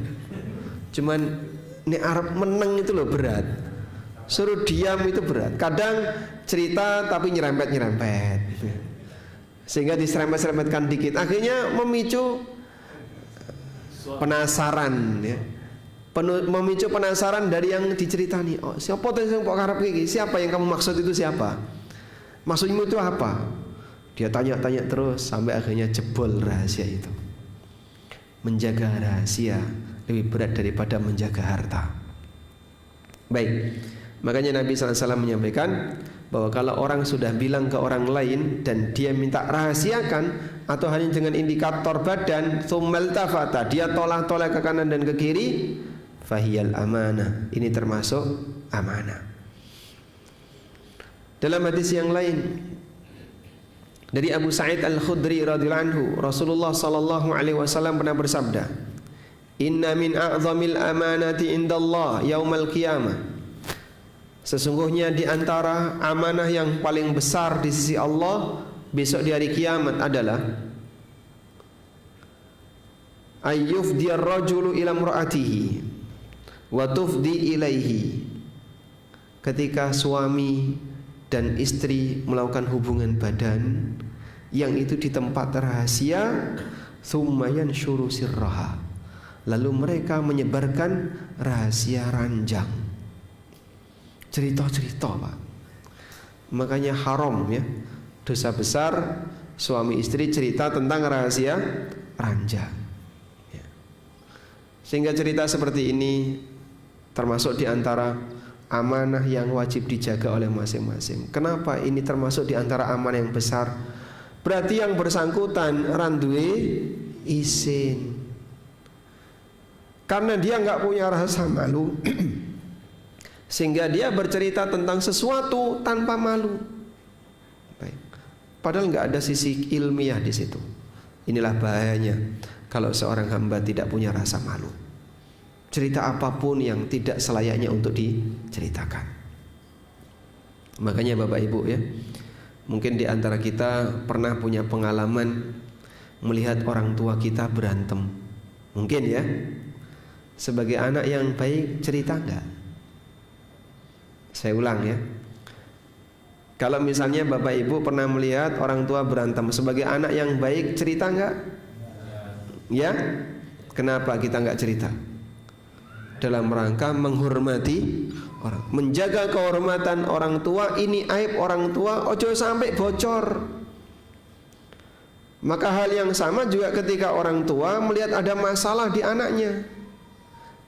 [SPEAKER 1] Cuman ini Arab menang itu loh berat. Suruh diam itu berat. Kadang cerita tapi nyerempet-nyerempet, sehingga diserempet-serempetkan dikit, akhirnya memicu penasaran ya. Memicu penasaran dari yang diceritani. Oh, siapa yang kok karep iki? Siapa yang kamu maksud itu siapa? Maksudmu itu apa? Dia tanya-tanya terus sampai akhirnya jebol rahasia itu. Menjaga rahasia lebih berat daripada menjaga harta. Baik, makanya Nabi SAW menyampaikan bahwa kalau orang sudah bilang ke orang lain dan dia minta rahasiakan atau hanya dengan indikator badan, tsummal tafata, dia tolak-tolak ke kanan dan ke kiri, fahiyal amanah, ini termasuk amanah. Dalam hadis yang lain dari Abu Sa'id Al-Khudri radhiyallahu anhu, Rasulullah sallallahu alaihi wasallam pernah bersabda, "Inna min a'zamil amanati indallah yaumal qiyamah." Sesungguhnya di antara amanah yang paling besar di sisi Allah besok di hari kiamat adalah ayyufdiyar rajulu ila imra'atihi wa tufdi ilaihi, ketika suami dan istri melakukan hubungan badan yang itu di tempat rahasia, tsumma yanshuru sirraha, lalu mereka menyebarkan rahasia ranjang, cerita-cerita Pak. Makanya haram ya, dosa besar suami istri cerita tentang rahasia ranjang ya. Sehingga cerita seperti ini termasuk di antara amanah yang wajib dijaga oleh masing-masing. Kenapa ini termasuk di antara amanah yang besar? Berarti yang bersangkutan randuwe isin, karena dia nggak punya rasa malu sehingga dia bercerita tentang sesuatu tanpa malu. Baik. Padahal nggak ada sisi ilmiah di situ. Inilah bahayanya kalau seorang hamba tidak punya rasa malu. Cerita apapun yang tidak selayaknya untuk diceritakan. Makanya Bapak Ibu ya, mungkin di antara kita pernah punya pengalaman melihat orang tua kita berantem. Mungkin ya. Sebagai anak yang baik cerita enggak? Saya ulang ya. Kalau misalnya Bapak Ibu pernah melihat orang tua berantem, sebagai anak yang baik cerita enggak? Ya? Kenapa kita enggak cerita? Dalam rangka menghormati orang, menjaga kehormatan orang tua. Ini aib orang tua, ojo sampai bocor. Maka hal yang sama juga ketika orang tua melihat ada masalah di anaknya,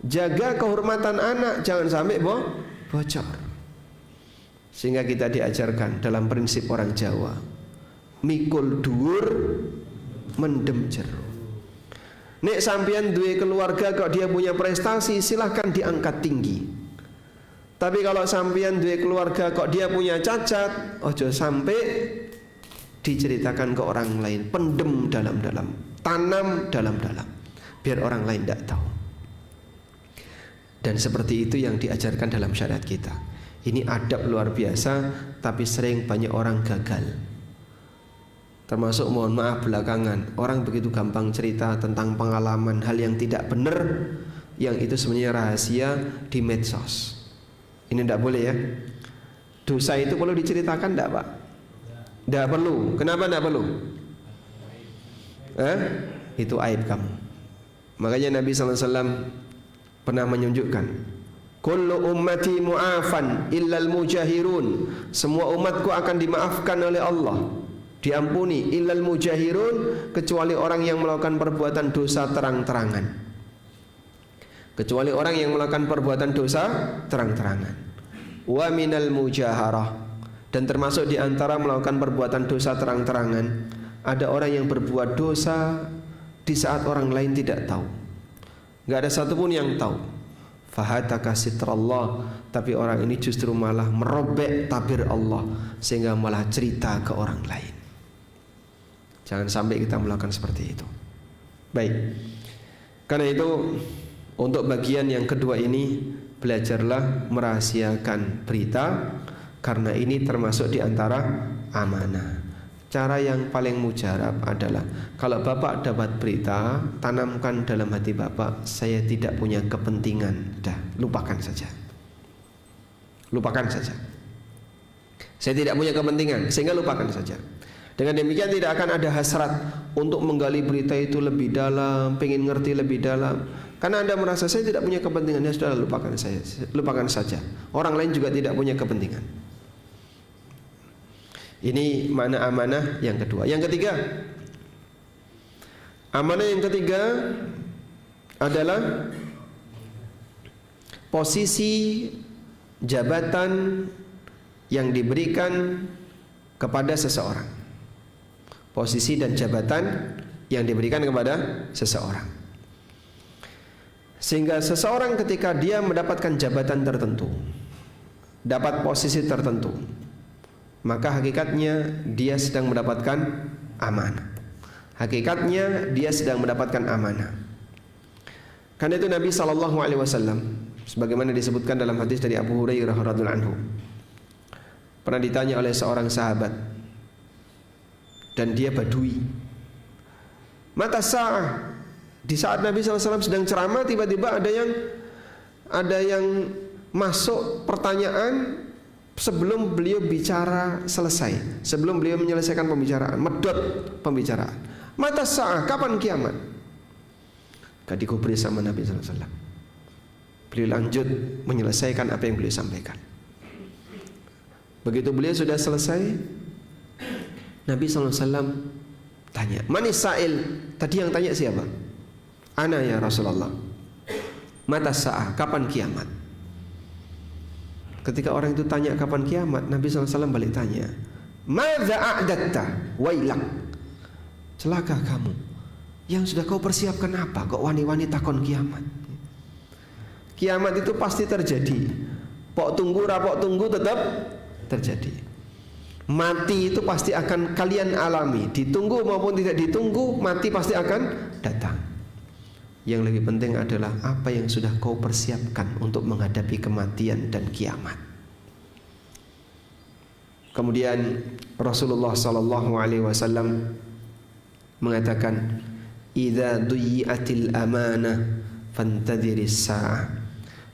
[SPEAKER 1] jaga kehormatan anak, jangan sampai bocor. Sehingga kita diajarkan dalam prinsip orang Jawa, mikul dhuwur mendem jero. Nek sampean duwe keluarga kok dia punya prestasi, silahkan diangkat tinggi. Tapi kalau sampean duwe keluarga kok dia punya cacat, ojo sampai diceritakan ke orang lain. Pendem dalam-dalam, tanam dalam-dalam, biar orang lain tidak tahu. Dan seperti itu yang diajarkan dalam syariat kita. Ini adab luar biasa, tapi sering banyak orang gagal. Termasuk mohon maaf belakangan, orang begitu gampang cerita tentang pengalaman hal yang tidak benar, yang itu sebenarnya rahasia di medsos. Ini tidak boleh ya. Dosa itu perlu diceritakan enggak, Pak? Enggak perlu. Kenapa enggak perlu? Itu aib kamu. Makanya Nabi sallallahu alaihi wasallam pernah menunjukkan, kullu ummati mu'afan illal mujahirun. Semua umatku akan dimaafkan oleh Allah, diampuni, illal mujahirun, kecuali orang yang melakukan perbuatan dosa terang-terangan. Kecuali orang yang melakukan perbuatan dosa terang-terangan. Wa minal mujaharah, dan termasuk di antara melakukan perbuatan dosa terang-terangan, ada orang yang berbuat dosa di saat orang lain tidak tahu. Enggak ada satupun yang tahu. Fahataka sitrallah, tapi orang ini justru malah merobek tabir Allah sehingga malah cerita ke orang lain. Jangan sampai kita melakukan seperti itu. Baik. Karena itu untuk bagian yang kedua ini, belajarlah merahasiakan berita, karena ini termasuk di antara amanah. Cara yang paling mujarab adalah kalau Bapak dapat berita, tanamkan dalam hati Bapak, saya tidak punya kepentingan. Dah, lupakan saja. Lupakan saja. Saya tidak punya kepentingan, sehingga lupakan saja. Dengan demikian tidak akan ada hasrat untuk menggali berita itu lebih dalam, pengen ngerti lebih dalam. Karena Anda merasa saya tidak punya kepentingan, ya sudah, lupakan saya, lupakan saja. Orang lain juga tidak punya kepentingan. Ini makna amanah yang kedua. Yang ketiga, amanah yang ketiga adalah posisi jabatan yang diberikan kepada seseorang. Posisi dan jabatan yang diberikan kepada seseorang. Sehingga seseorang ketika dia mendapatkan jabatan tertentu, dapat posisi tertentu, maka hakikatnya dia sedang mendapatkan amanah. Hakikatnya dia sedang mendapatkan amanah. Karena itu Nabi SAW, sebagaimana disebutkan dalam hadis dari Abu Hurairah radhiyallahu anhu, pernah ditanya oleh seorang sahabat, dan dia Badui, mata sa'ah. Di saat Nabi SAW sedang ceramah, tiba-tiba ada yang masuk pertanyaan sebelum beliau bicara selesai, sebelum beliau menyelesaikan pembicaraan, medot pembicaraan. Mata sa'ah, kapan kiamat? Gak digubris sama Nabi SAW. Beliau lanjut menyelesaikan apa yang beliau sampaikan. Begitu beliau sudah selesai, Nabi SAW tanya, manis sa'il? Tadi yang tanya siapa? Ana ya Rasulullah. Mata sa'ah, kapan kiamat? Ketika orang itu tanya kapan kiamat, Nabi SAW balik tanya, madza a'datta wailak, celaka kamu, yang sudah kau persiapkan apa? Kok wani-wani takon kiamat? Kiamat itu pasti terjadi. Pok tunggu, rapok tunggu, tetap terjadi. Mati itu pasti akan kalian alami. Ditunggu maupun tidak ditunggu, mati pasti akan datang. Yang lebih penting adalah apa yang sudah kau persiapkan untuk menghadapi kematian dan kiamat. Kemudian Rasulullah SAW mengatakan, idza duyi'atil amanah fantadhiris sa'ah.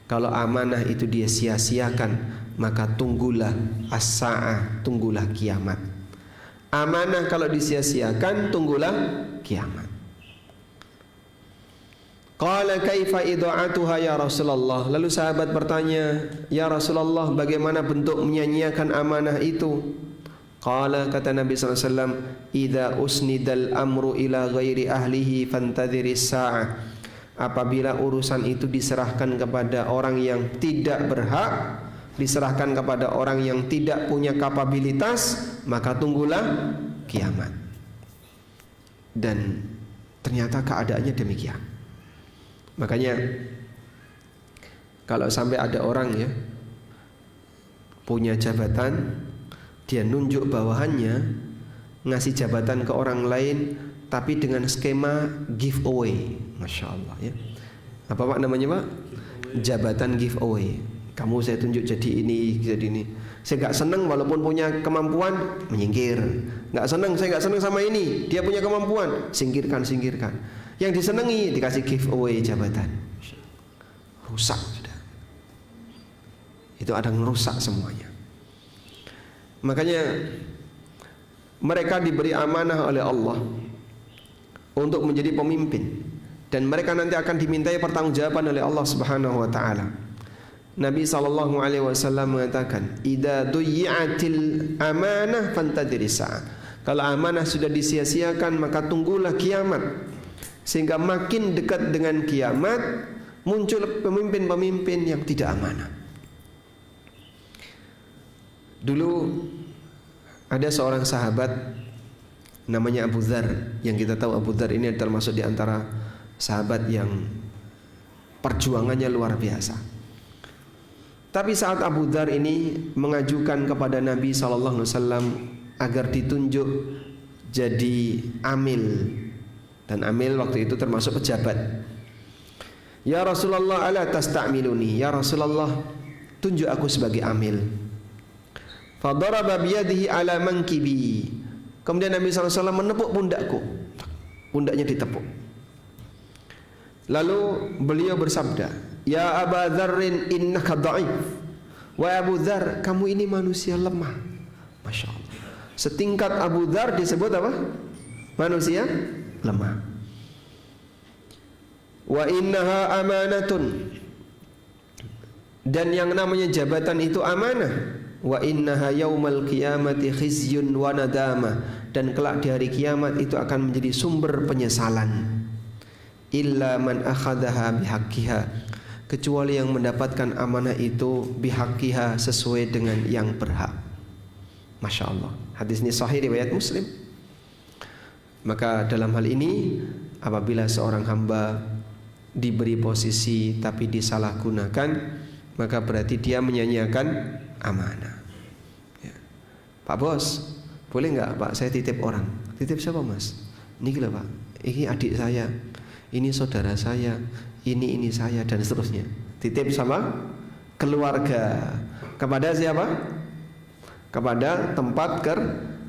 [SPEAKER 1] Kalau amanah itu dia sia-siakan, maka tunggulah as-sa'ah, tunggulah kiamat. Amanah kalau disia-siakan, tunggulah kiamat. Qala kaifa idha'atuha ya Rasulullah. Lalu sahabat bertanya, ya Rasulullah, bagaimana bentuk menyanyiakan amanah itu? Qala, kata Nabi SAW, idza usnidal amru ila ghairi ahlihi fantadhiris sa'ah. Apabila urusan itu diserahkan kepada orang yang tidak berhak, diserahkan kepada orang yang tidak punya kapabilitas, maka tunggulah kiamat. Dan ternyata keadaannya demikian. Makanya kalau sampai ada orang ya punya jabatan, dia nunjuk bawahannya ngasih jabatan ke orang lain, tapi dengan skema giveaway. Masya Allah ya. Apa Pak namanya Pak? Jabatan giveaway. Kamu saya tunjuk jadi ini, jadi ini. Saya gak senang walaupun punya kemampuan, menyingkir. Gak senang, saya gak senang sama ini, dia punya kemampuan, singkirkan. Yang disenangi dikasih giveaway jabatan. Rusak sudah. Itu ada ngerusak semuanya. Makanya mereka diberi amanah oleh Allah untuk menjadi pemimpin, dan mereka nanti akan dimintai pertanggungjawaban oleh Allah Subhanahu wa taala. Nabi sallallahu alaihi wasallam mengatakan, "Idza duyyi'atil amanah fantadhiris sa'ah." Kalau amanah sudah disia-siakan, maka tunggulah kiamat. Sehingga makin dekat dengan kiamat muncul pemimpin-pemimpin yang tidak amanah. Dulu ada seorang sahabat namanya Abu Dzar, yang kita tahu Abu Dzar ini termasuk di antara sahabat yang perjuangannya luar biasa. Tapi saat Abu Dzar ini mengajukan kepada Nabi SAW agar ditunjuk jadi amil, dan amil waktu itu termasuk pejabat. Ya Rasulullah, ala tasta'miluni, ya Rasulullah, tunjuk aku sebagai amil. Fadaraba biyadihi ala mankibi. Kemudian Nabi SAW menepuk pundakku, pundaknya ditepuk. Lalu beliau bersabda, ya Aba Dzarrin innaka dha'if. Wahai Abu Dzar, kamu ini manusia lemah. Masya Allah. Setingkat Abu Dzar disebut apa? Manusia lemah. Wa innaha amanatun. Dan yang namanya jabatan itu amanah. Wa innaha yaumal qiyamati khizyun wa nadama. Dan kelak di hari kiamat itu akan menjadi sumber penyesalan. Illa man akhadaha bihaqqiha, kecuali yang mendapatkan amanah itu bihaqqiha, sesuai dengan yang berhak. Masya Allah. Hadis ini sahih riwayat Muslim. Maka dalam hal ini, apabila seorang hamba diberi posisi tapi disalahgunakan, maka berarti dia menyanyiakan amanah. Ya. Pak Bos, boleh nggak Pak saya titip orang? Titip siapa Mas? Ini gila Pak, ini adik saya, ini saudara saya, ini saya, dan seterusnya. Titip sama keluarga. Kepada siapa? Kepada tempat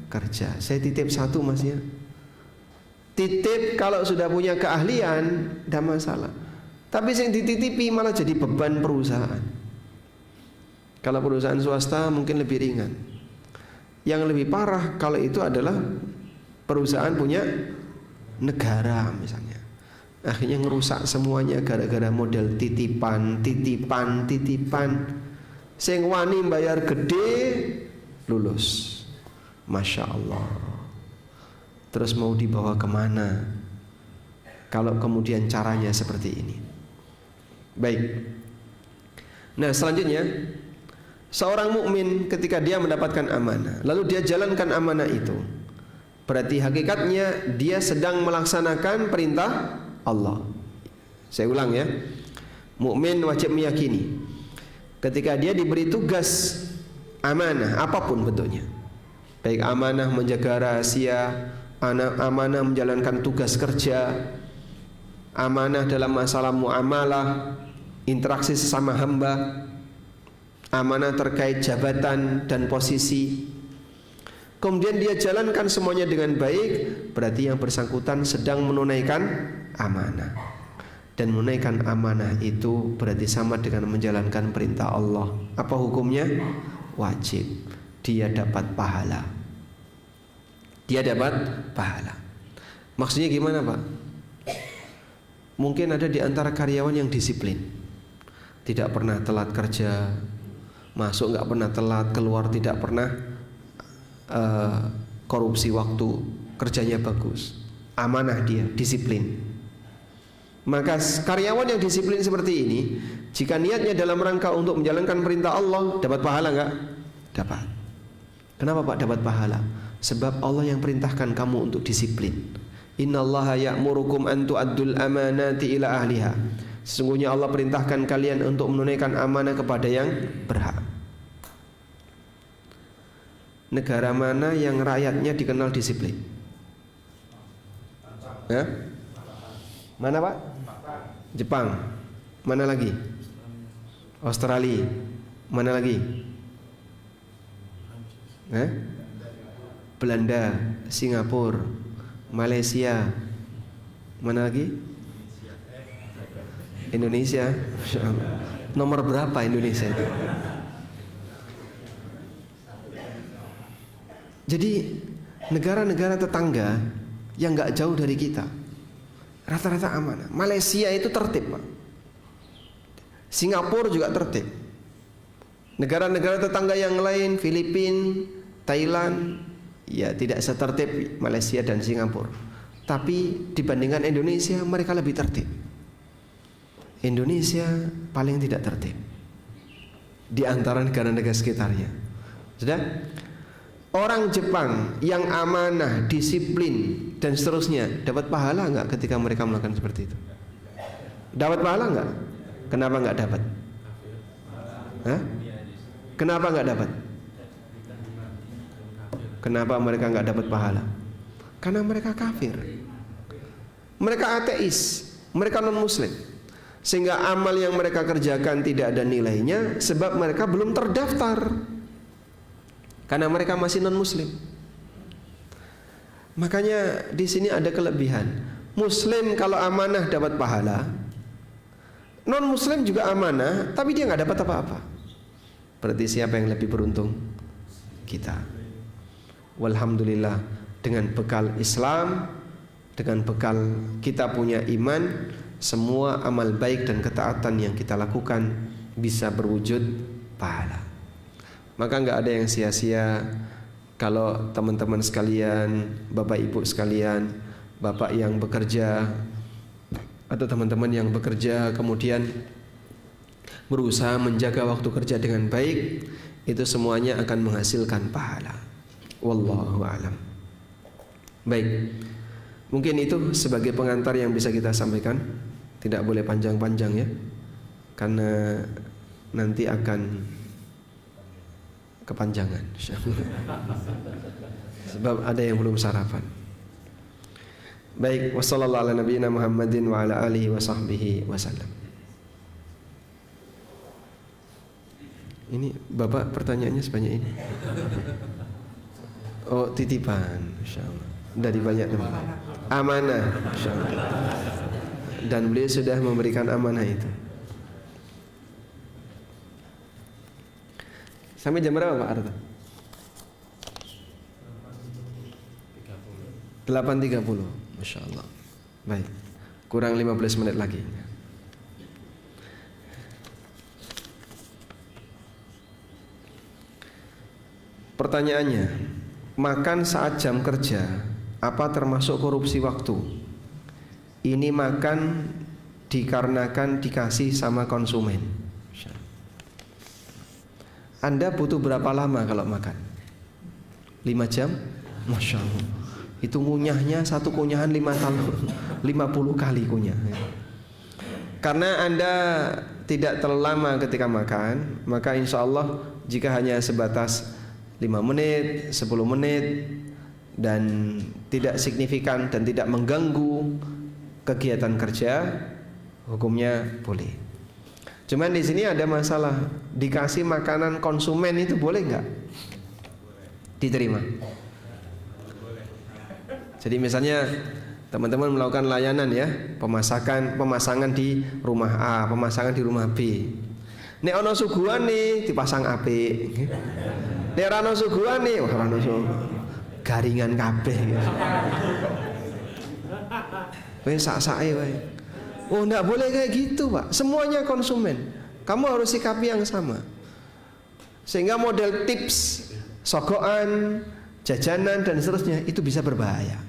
[SPEAKER 1] kerja. Saya titip satu Mas ya. Titip kalau sudah punya keahlian, tidak masalah. Tapi yang dititipi malah jadi beban perusahaan. Kalau perusahaan swasta mungkin lebih ringan. Yang lebih parah kalau itu adalah perusahaan punya negara misalnya. Akhirnya ngerusak semuanya gara-gara model titipan. Sing wani bayar gede lulus. Masya Allah. Terus mau dibawa kemana kalau kemudian caranya seperti ini? Baik. Nah selanjutnya, seorang mukmin ketika dia mendapatkan amanah, lalu dia jalankan amanah itu, berarti hakikatnya dia sedang melaksanakan perintah Allah. Saya ulang ya, mukmin wajib meyakini ketika dia diberi tugas amanah apapun bentuknya, baik amanah menjaga rahasia, amanah menjalankan tugas kerja, amanah dalam masalah muamalah, interaksi sesama hamba, amanah terkait jabatan dan posisi, kemudian dia jalankan semuanya dengan baik, berarti yang bersangkutan sedang menunaikan amanah. Dan menunaikan amanah itu berarti sama dengan menjalankan perintah Allah. Apa hukumnya? Wajib. Dia dapat pahala. Dia dapat pahala. Maksudnya gimana Pak? Mungkin ada di antara karyawan yang disiplin, tidak pernah telat kerja, masuk nggak pernah telat, keluar tidak pernah korupsi waktu, kerjanya bagus, amanah dia, disiplin. Maka karyawan yang disiplin seperti ini, jika niatnya dalam rangka untuk menjalankan perintah Allah, dapat pahala nggak? Dapat. Kenapa Pak dapat pahala? Sebab Allah yang perintahkan kamu untuk disiplin. Innallaha ya'murukum an tu'addul amanati ila ahliha. Sesungguhnya Allah perintahkan kalian untuk menunaikan amanah kepada yang berhak. Negara mana yang rakyatnya dikenal disiplin? Ya? Mana Pak? Jepang. Mana lagi? Australia. Mana lagi? Belanda, Singapura, Malaysia. Mana lagi? Indonesia. Nomor berapa Indonesia itu? Jadi negara-negara tetangga yang nggak jauh dari kita rata-rata amanah. Malaysia itu tertib, Pak. Singapura juga tertib. Negara-negara tetangga yang lain, Filipina, Thailand, ya tidak setertib Malaysia dan Singapura. Tapi dibandingkan Indonesia, mereka lebih tertib. Indonesia paling tidak tertib di antara negara-negara sekitarnya. Sudah? Orang Jepang yang amanah, disiplin dan seterusnya dapat pahala nggak ketika mereka melakukan seperti itu? Dapat pahala nggak? Kenapa nggak dapat? Hah? Kenapa nggak dapat? Kenapa mereka nggak dapat pahala? Karena mereka kafir, mereka ateis, mereka non muslim, sehingga amal yang mereka kerjakan tidak ada nilainya sebab mereka belum terdaftar, karena mereka masih non muslim. Makanya di sini ada kelebihan. Muslim kalau amanah dapat pahala, non muslim juga amanah tapi dia nggak dapat apa-apa. Berarti siapa yang lebih beruntung? Kita. Walhamdulillah, dengan bekal Islam, dengan bekal kita punya iman, semua amal baik dan ketaatan yang kita lakukan bisa berwujud pahala. Maka nggak ada yang sia-sia kalau teman-teman sekalian, bapak ibu sekalian, bapak yang bekerja atau teman-teman yang bekerja kemudian berusaha menjaga waktu kerja dengan baik, itu semuanya akan menghasilkan pahala. Wallahu a'lam. Baik, mungkin itu sebagai pengantar yang bisa kita sampaikan. Tidak boleh panjang-panjang ya, karena nanti akan kepanjangan sebab ada yang belum sarapan. Baik, wassallallahu ala nabiyina Muhammadin wa ala alihi wa sahbihi wasallam. Ini Bapak pertanyaannya sebanyak ini. Oh, titipan, insyaallah. Dari banyak teman. Amanah, insyaallah. Dan beliau sudah memberikan amanah itu. Sampai jam berapa Pak Arta? 8.30. Masya Allah. Baik, kurang 15 menit lagi. Pertanyaannya, makan saat jam kerja apa termasuk korupsi waktu? Ini makan dikarenakan dikasih sama konsumen. Anda butuh berapa lama kalau makan? 5 jam? Masya Allah. Itu ngunyahnya satu kunyahan 5 tahun 50 kali kunyah. Karena Anda tidak terlalu lama ketika makan, maka insya Allah jika hanya sebatas 5 menit, 10 menit dan tidak signifikan dan tidak mengganggu kegiatan kerja, hukumnya boleh. Cuman di sini ada masalah, dikasih makanan konsumen itu boleh nggak? Diterima. Jadi misalnya teman-teman melakukan layanan ya, pemasangan di rumah A, pemasangan di rumah B. Nek ono suguhan nih dipasang apik. Nek ora ono suguhan nih, ora ono garingan kabeh. Wes sak-sake wae. Oh, enggak boleh kayak gitu, Pak. Semuanya konsumen. Kamu harus sikapi yang sama. Sehingga model tips, sogokan, jajanan dan seterusnya itu bisa berbahaya.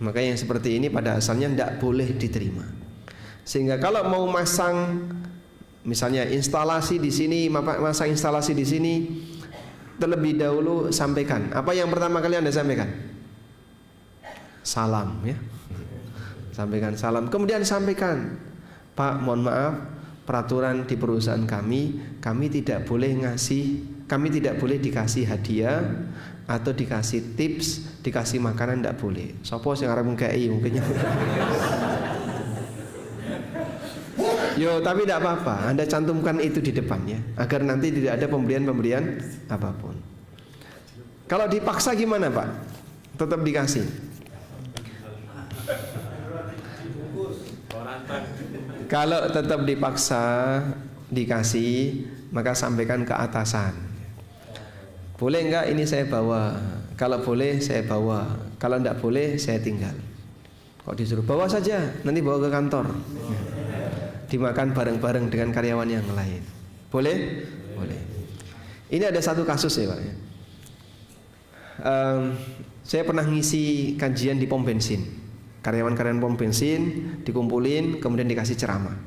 [SPEAKER 1] Maka yang seperti ini pada asalnya tidak boleh diterima. Sehingga kalau mau masang misalnya instalasi di sini, masang instalasi di sini, terlebih dahulu sampaikan. Apa yang pertama kali Anda sampaikan? Salam ya. Sampaikan salam. Kemudian sampaikan, Pak, mohon maaf, peraturan di perusahaan kami tidak boleh dikasih hadiah atau dikasih tips, dikasih makanan tidak boleh. Sopo sing arep ngkei mungkinnya. Yo, tapi tidak apa-apa. Anda cantumkan itu di depannya agar nanti tidak ada pemberian apapun. Kalau dipaksa gimana, Pak? Tetap dikasih. Kalau tetap dipaksa dikasih, maka sampaikan ke atasan. Boleh enggak ini saya bawa Kalau boleh saya bawa, kalau tidak boleh saya tinggal. Kok disuruh bawa saja, nanti bawa ke kantor. Dimakan bareng-bareng dengan karyawan yang lain. Boleh? Boleh. Ini ada satu kasus ya Pak. Saya pernah ngisi kajian di pom bensin. Karyawan-karyawan pom bensin dikumpulin, kemudian dikasih ceramah.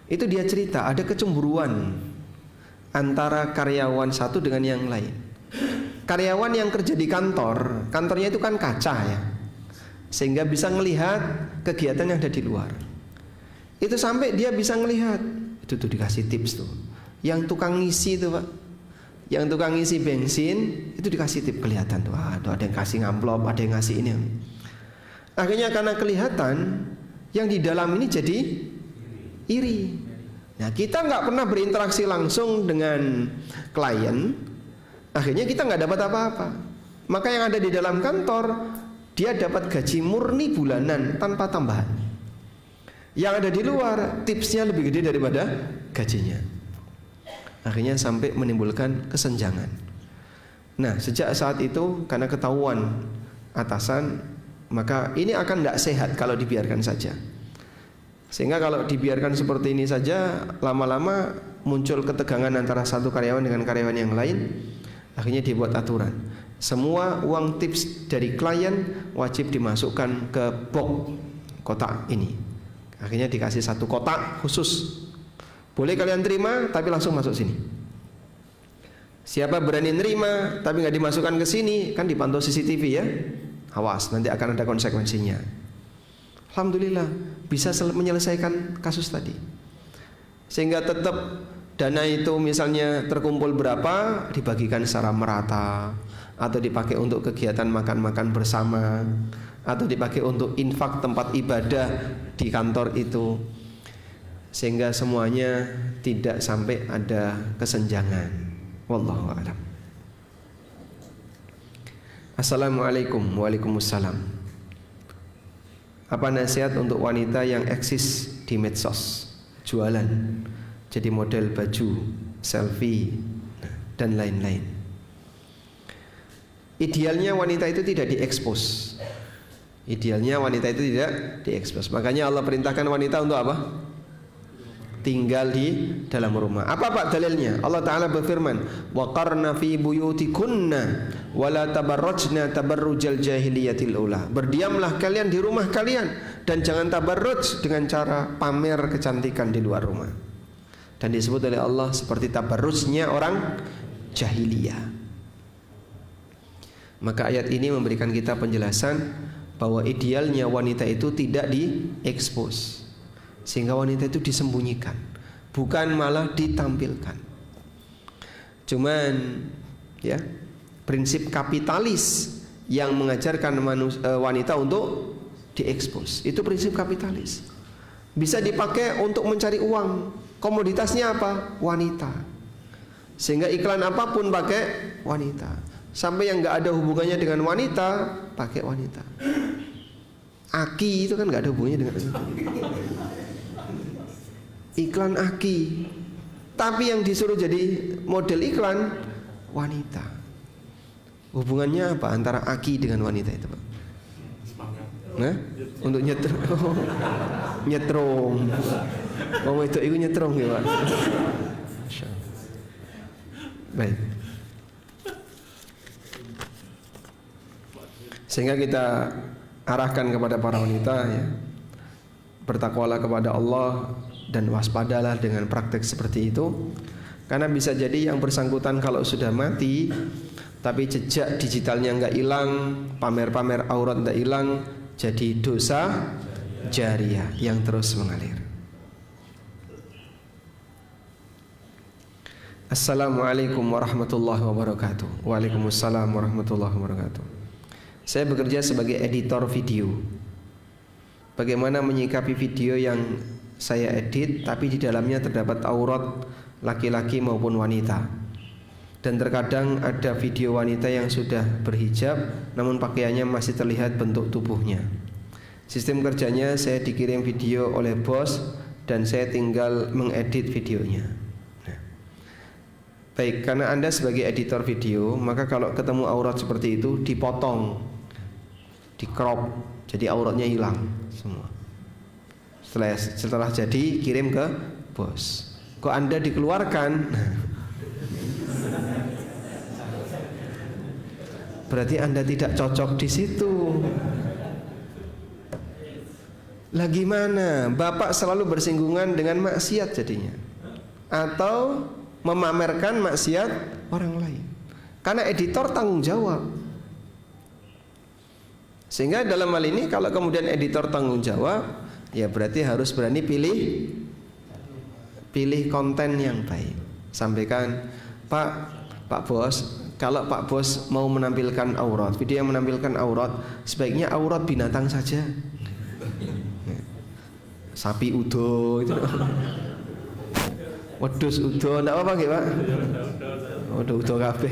[SPEAKER 1] Itu dia cerita ada kecemburuan antara karyawan satu dengan yang lain. Karyawan yang kerja di kantor, kantornya itu kan kaca ya, sehingga bisa melihat kegiatan yang ada di luar. Itu sampai dia bisa melihat, itu tuh dikasih tips tuh. Yang tukang ngisi itu Pak, yang tukang ngisi bensin itu dikasih tips, kelihatan tuh, tuh ada yang kasih amplop, ada yang ngasih ini. Akhirnya karena kelihatan, yang di dalam ini jadi iri. Nah kita nggak pernah berinteraksi langsung dengan klien, akhirnya kita nggak dapat apa-apa. Maka yang ada di dalam kantor, dia dapat gaji murni bulanan tanpa tambahan. Yang ada di luar tipsnya lebih gede daripada gajinya. Akhirnya sampai menimbulkan kesenjangan. Nah sejak saat itu karena ketahuan atasan, maka ini akan tidak sehat kalau dibiarkan saja. Sehingga kalau dibiarkan seperti ini saja, lama-lama muncul ketegangan antara satu karyawan dengan karyawan yang lain. Akhirnya dibuat aturan, semua uang tips dari klien wajib dimasukkan ke box kotak ini. Akhirnya dikasih satu kotak khusus, boleh kalian terima tapi langsung masuk sini. Siapa berani nerima tapi nggak dimasukkan ke sini, kan dipantau CCTV ya, awas nanti akan ada konsekuensinya. Alhamdulillah bisa menyelesaikan kasus tadi, sehingga tetap dana itu misalnya terkumpul berapa dibagikan secara merata, atau dipakai untuk kegiatan makan-makan bersama, atau dipakai untuk infak tempat ibadah di kantor itu, sehingga semuanya tidak sampai ada kesenjangan. Wallahu a'lam. Assalamualaikum. Waalaikumsalam. Apa nasihat untuk wanita yang eksis di medsos, jualan, jadi model baju, selfie, dan lain-lain? Idealnya wanita itu tidak diekspos. Idealnya wanita itu tidak diekspos. Makanya Allah perintahkan wanita untuk apa? Tinggal di dalam rumah. Apa Pak dalilnya? Allah Ta'ala berfirman, wa qarna fi buyutikunna wa la tabarrujna tabarrujal jahiliyatil ula. Berdiamlah kalian di rumah kalian dan jangan tabarruj dengan cara pamer kecantikan di luar rumah. Dan disebut oleh Allah seperti tabarrujnya orang jahiliyah. Maka ayat ini memberikan kita penjelasan bahwa idealnya wanita itu tidak diekspos, sehingga wanita itu disembunyikan, bukan malah ditampilkan. Cuman ya, prinsip kapitalis yang mengajarkan wanita untuk diekspos, itu prinsip kapitalis. Bisa dipakai untuk mencari uang. Komoditasnya apa? Wanita. Sehingga iklan apapun pakai wanita. Sampai yang nggak ada hubungannya dengan wanita pakai wanita. Aki itu kan nggak ada hubungannya dengan iklan aki, tapi yang disuruh jadi model iklan wanita. Hubungannya apa antara aki dengan wanita itu Pak? Nah, untuk nyetrum. Mau itu nyetrum ya Pak. Baik. Sehingga kita arahkan kepada para wanita ya, bertakwalah kepada Allah dan waspadalah dengan praktek seperti itu. Karena bisa jadi yang bersangkutan kalau sudah mati tapi jejak digitalnya nggak hilang, pamer-pamer aurat nggak hilang, jadi dosa jariah yang terus mengalir. Assalamualaikum warahmatullahi wabarakatuh. Waalaikumsalam warahmatullahi wabarakatuh. Saya bekerja sebagai editor video. Bagaimana menyikapi video yang saya edit tapi di dalamnya terdapat aurat laki-laki maupun wanita, dan terkadang ada video wanita yang sudah berhijab namun pakaiannya masih terlihat bentuk tubuhnya. Sistem kerjanya saya dikirim video oleh bos dan saya tinggal mengedit videonya. Baik, karena Anda sebagai editor video, maka kalau ketemu aurat seperti itu dipotong, di crop, jadi auratnya hilang semua. Setelah jadi kirim ke bos. Kok Anda dikeluarkan? Berarti Anda tidak cocok di situ. Lah gimana? Bapak selalu bersinggungan dengan maksiat jadinya, atau memamerkan maksiat orang lain. Karena editor tanggung jawab. Sehingga dalam hal ini kalau kemudian editor tanggung jawab, ya berarti harus berani pilih konten yang baik. Sampaikan, Pak Bos, kalau Pak Bos mau menampilkan aurat, video yang menampilkan aurat, sebaiknya aurat binatang saja. Sapi udo itu. Wedhus udo, ndak apa-apa nggih, Pak? Udo kabeh.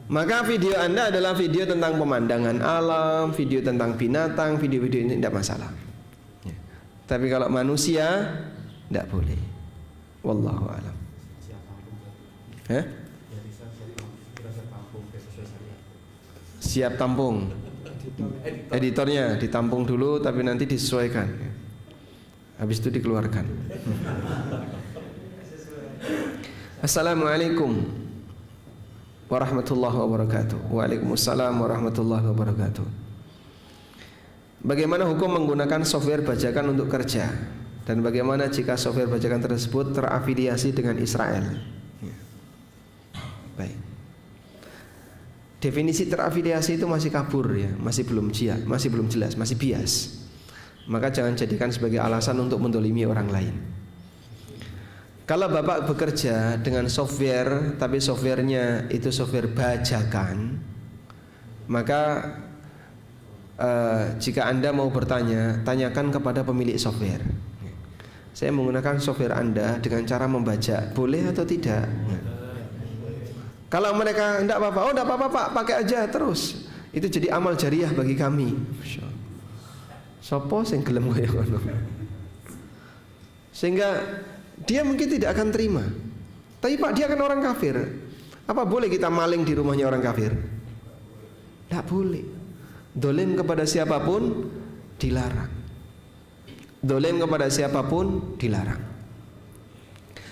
[SPEAKER 1] Maka video Anda adalah video tentang pemandangan alam, video tentang binatang, video-video ini tidak masalah. Ya. Tapi kalau manusia tidak boleh. Wallahu a'lam. Siap tampung. Editornya ditampung dulu, tapi nanti disesuaikan. Habis itu dikeluarkan. Assalamualaikum warahmatullahi wabarakatuh. Waalaikumsalam warahmatullahi wabarakatuh. Bagaimana hukum menggunakan software bajakan untuk kerja? Dan bagaimana jika software bajakan tersebut terafiliasi dengan Israel? Baik. Definisi terafiliasi itu masih kabur ya, masih belum jelas, masih bias. Maka jangan jadikan sebagai alasan untuk mendolimi orang lain. Kalau Bapak bekerja dengan software, tapi softwarenya itu software bajakan, maka jika Anda mau bertanya, tanyakan kepada pemilik software. Saya menggunakan software Anda dengan cara membajak, boleh atau tidak? Kalau mereka tidak apa-apa, oh tidak apa-apa Pak, pakai aja terus. Itu jadi amal jariah bagi kami. Sopo sing gelem kaya ngono. Sehingga dia mungkin tidak akan terima. Tapi Pak, dia kan orang kafir. Apa boleh kita maling di rumahnya orang kafir? Tidak boleh. Dolim kepada siapapun dilarang. Dolim kepada siapapun dilarang.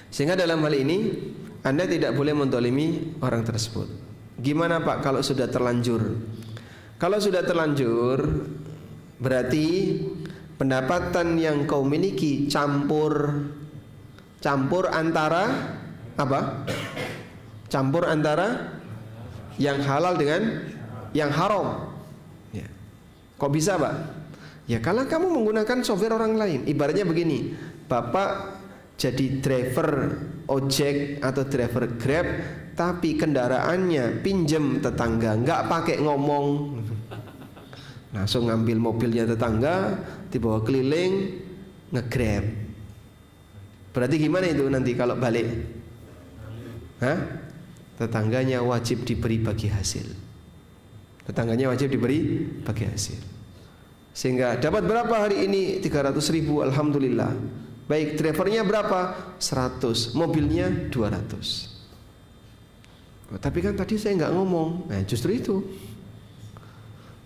[SPEAKER 1] Sehingga dalam hal ini Anda tidak boleh mendolimi orang tersebut. Gimana Pak kalau sudah terlanjur? Kalau sudah terlanjur, berarti pendapatan yang kau miliki campur antara apa? Campur antara yang halal dengan yang haram. Ya. Kok bisa Pak? Ya kalau kamu menggunakan software orang lain. Ibaratnya begini, Bapak jadi driver ojek atau driver Grab, tapi kendaraannya pinjem tetangga, nggak pakai ngomong, langsung ngambil mobilnya tetangga, dibawa keliling, nge-grab. Berarti gimana itu nanti kalau balik? Tetangganya wajib diberi bagi hasil. Tetangganya wajib diberi bagi hasil. Sehingga dapat berapa hari ini? 300.000, alhamdulillah. Baik, drivernya berapa? 100, mobilnya 200. Tapi kan tadi saya nggak ngomong. Nah justru itu.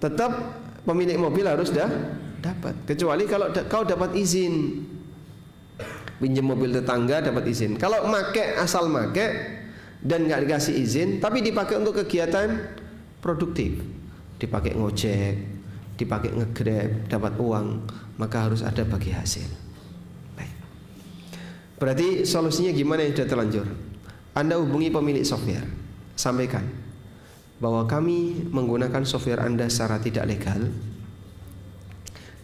[SPEAKER 1] Tetap pemilik mobil harus dapat. Kecuali kalau kau dapat izin. Pinjam mobil tetangga dapat izin. Kalau make asal make dan nggak dikasih izin, tapi dipakai untuk kegiatan produktif, dipakai ngojek, dipakai nge-grab, dapat uang, maka harus ada bagi hasil. Berarti solusinya gimana yang sudah terlanjur? Anda hubungi pemilik software, sampaikan bahwa kami menggunakan software Anda secara tidak legal,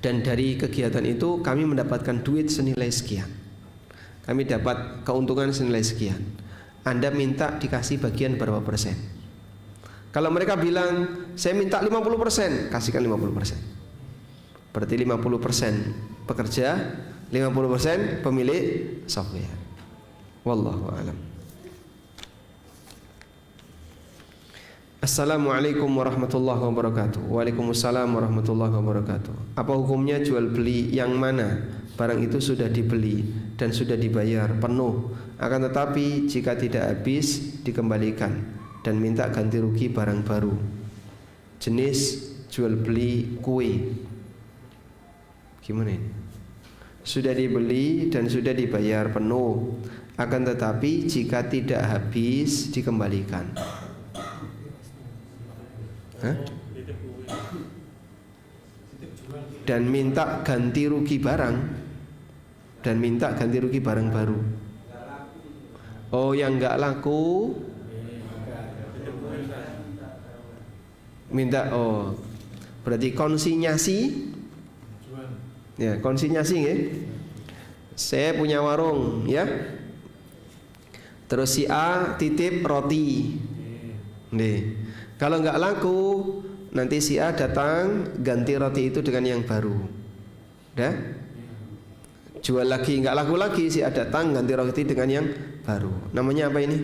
[SPEAKER 1] dan dari kegiatan itu kami mendapatkan duit senilai sekian. Kami dapat keuntungan senilai sekian. Anda minta dikasih bagian berapa persen? Kalau mereka bilang saya minta 50%, kasihkan 50%. Berarti 50% pekerja, 50% pemilik software. Wallahu a'lam. Assalamualaikum warahmatullahi wabarakatuh. Waalaikumsalam warahmatullahi wabarakatuh. Apa hukumnya jual beli yang mana barang itu sudah dibeli dan sudah dibayar penuh, Akan tetapi jika tidak habis dikembalikan dan minta ganti rugi barang baru. Jenis jual beli kue. Gimana ini? Sudah dibeli dan sudah dibayar penuh, akan tetapi jika tidak habis dikembalikan. Hah? Dan minta ganti rugi barang, dan minta ganti rugi barang baru. Oh, yang nggak laku minta, oh berarti konsinyasi. Ya, konsinyasi ya. Saya punya warung ya. Terus si A titip roti. Nih, kalau nggak laku nanti si A datang ganti roti itu dengan yang baru. Udah? Jual lagi nggak laku lagi, si A datang ganti roti dengan yang baru. Namanya apa ini?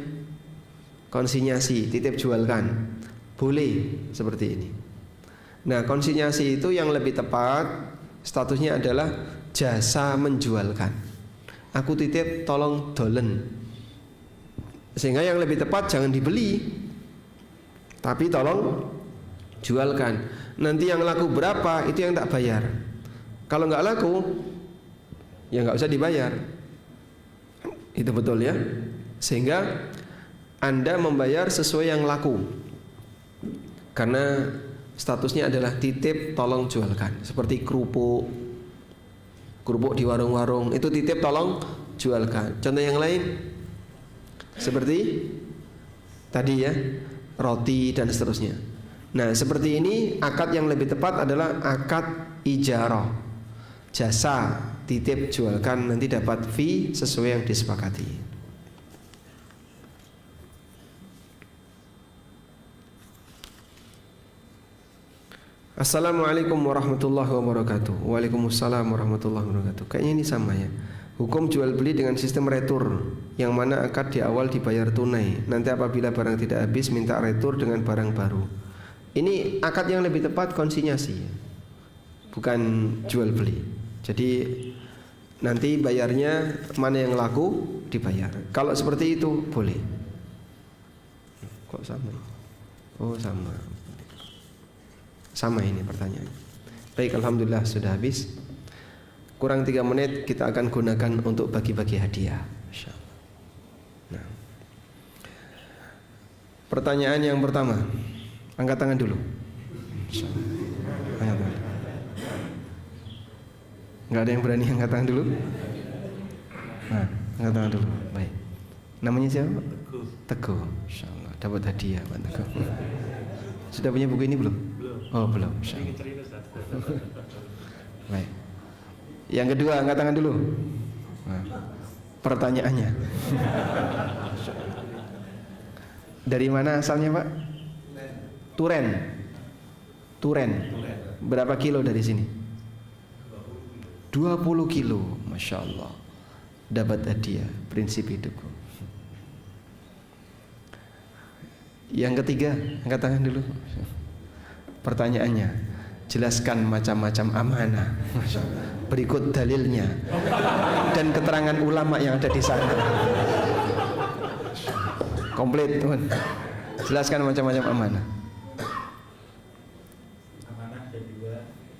[SPEAKER 1] Konsinyasi, titip jualkan. Boleh seperti ini. Nah, konsinyasi itu yang lebih tepat statusnya adalah jasa menjualkan. Aku titip tolong dolen. Sehingga yang lebih tepat jangan dibeli, tapi tolong jualkan. Nanti yang laku berapa itu yang tak bayar. Kalau nggak laku ya nggak usah dibayar. Itu betul ya. Sehingga Anda membayar sesuai yang laku. Karena statusnya adalah titip tolong jualkan. Seperti kerupuk di warung-warung itu titip tolong jualkan. Contoh yang lain seperti tadi ya, roti dan seterusnya. Nah, seperti ini akad yang lebih tepat adalah akad ijarah. Jasa titip jualkan, nanti dapat fee sesuai yang disepakati. Assalamualaikum warahmatullahi wabarakatuh. Waalaikumsalam warahmatullahi wabarakatuh. Kayaknya ini sama ya. Hukum jual beli dengan sistem retur, yang mana akad di awal dibayar tunai, nanti apabila barang tidak habis minta retur dengan barang baru. Ini akad yang lebih tepat konsinyasi, bukan jual beli. Jadi nanti bayarnya mana yang laku dibayar. Kalau seperti itu boleh. Kok sama? Oh sama. Sama ini pertanyaannya. Baik, alhamdulillah sudah habis. Kurang 3 menit kita akan gunakan untuk bagi-bagi hadiah. Nah, pertanyaan yang pertama, angkat tangan dulu. Angkat tangan. Nggak ada yang berani angkat tangan dulu? Nah, angkat tangan dulu. Baik. Namanya siapa? Teguh. Insyaallah dapat hadiah Pak Teguh. Sudah punya buku ini belum? Oh belum. Baik. Yang kedua, angkat tangan dulu. Nah, pertanyaannya. Dari mana asalnya Pak? Turen. Turen. Berapa kilo dari sini? 20 kilo. Masya Allah. Dapat hadiah. Prinsip hidupku. Yang ketiga, angkat tangan dulu. Pertanyaannya, jelaskan macam-macam amanah. Berikut dalilnya dan keterangan ulama yang ada di sana. Komplit, teman. Jelaskan macam-macam amanah.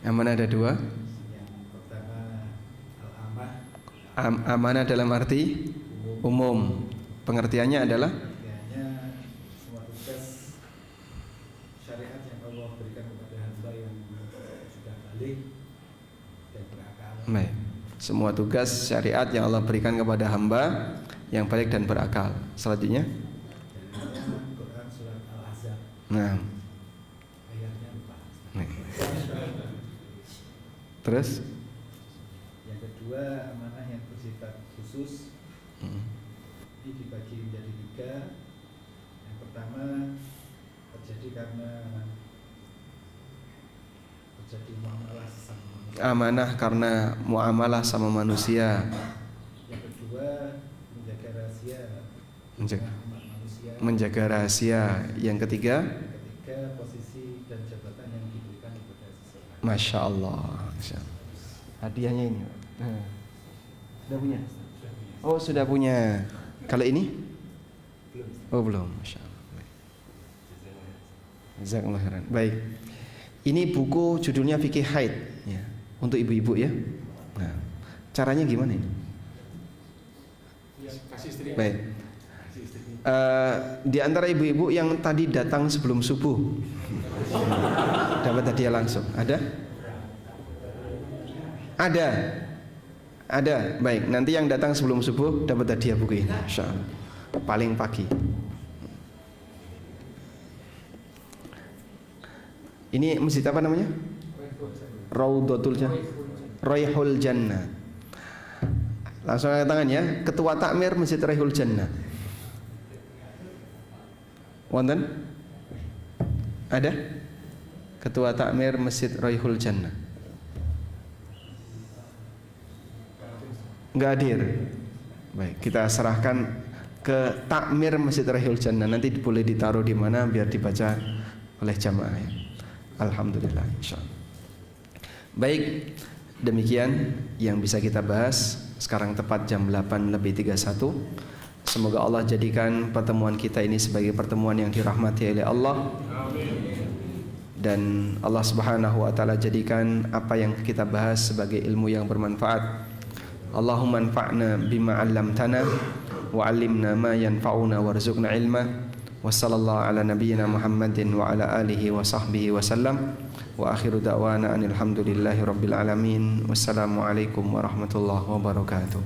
[SPEAKER 1] Amanah ada dua.
[SPEAKER 2] Yang pertama al-amah.
[SPEAKER 1] Amanah dalam arti umum. Pengertiannya adalah
[SPEAKER 2] semua tugas syariat yang Allah berikan kepada hamba yang sudah balik dan berakal.
[SPEAKER 1] baik. Semua tugas syariat yang Allah berikan kepada hamba yang balik dan berakal. Selanjutnya,
[SPEAKER 2] Quran surat Al-Ahzab.
[SPEAKER 1] nah,
[SPEAKER 2] Ayatnya lupa.
[SPEAKER 1] nih. Terus,
[SPEAKER 2] Yang kedua amanah yang bersifat khusus. Ini dibagi menjadi 3. Yang pertama terjadi karena terjadi muamalah sesama manusia.
[SPEAKER 1] amanah karena muamalah sama manusia.
[SPEAKER 2] Yang kedua menjaga rahasia
[SPEAKER 1] Menjaga,
[SPEAKER 2] umat manusia.
[SPEAKER 1] menjaga rahasia. Yang ketiga,
[SPEAKER 2] Yang ketiga posisi dan jabatan yang diberikan kepada seseorang.
[SPEAKER 1] Masya Allah. Masya Allah. Hadiahnya ini. Nah. Sudah punya? Oh sudah punya. Kalau ini? Oh belum, Masya Allah. Jazakallahu khairan. Baik. Ini buku judulnya Fikih Haid ya, untuk ibu-ibu ya. Nah, caranya gimana ini? Baik. Di antara ibu-ibu yang tadi datang sebelum subuh dapat hadiah langsung. Ada? Ada. Ada. Baik, nanti yang datang sebelum subuh dapat hadiah buku ini, insyaallah. Paling pagi. Ini masjid apa namanya? Raudhatul Jannah. Raihul Jannah. Langsung angkat tangan ya. Ketua Takmir Masjid Raihul Jannah. Wonten? Ada? Ketua Takmir Masjid Raihul Jannah. Enggak hadir. Baik, kita serahkan ke Takmir Masjid Raihul Jannah. Nanti boleh ditaruh di mana biar dibaca oleh jamaah ya. Alhamdulillah, insyaallah. Baik, demikian yang bisa kita bahas. Sekarang tepat jam 8:31. Semoga Allah jadikan pertemuan kita ini sebagai pertemuan yang dirahmati oleh Allah. Dan Allah Subhanahu wa taala jadikan apa yang kita bahas sebagai ilmu yang bermanfaat. Allahumma anfa'na bima 'allamtana wa 'allimna ma yanfa'una warzuqna ilma. Wa sallallahu ala nabiyyina Muhammadin wa ala alihi wa sahbihi wa sallam. Wa akhiru da'wana anil hamdulillahi rabbil alamin. Wassalamu alaikum warahmatullahi wabarakatuh.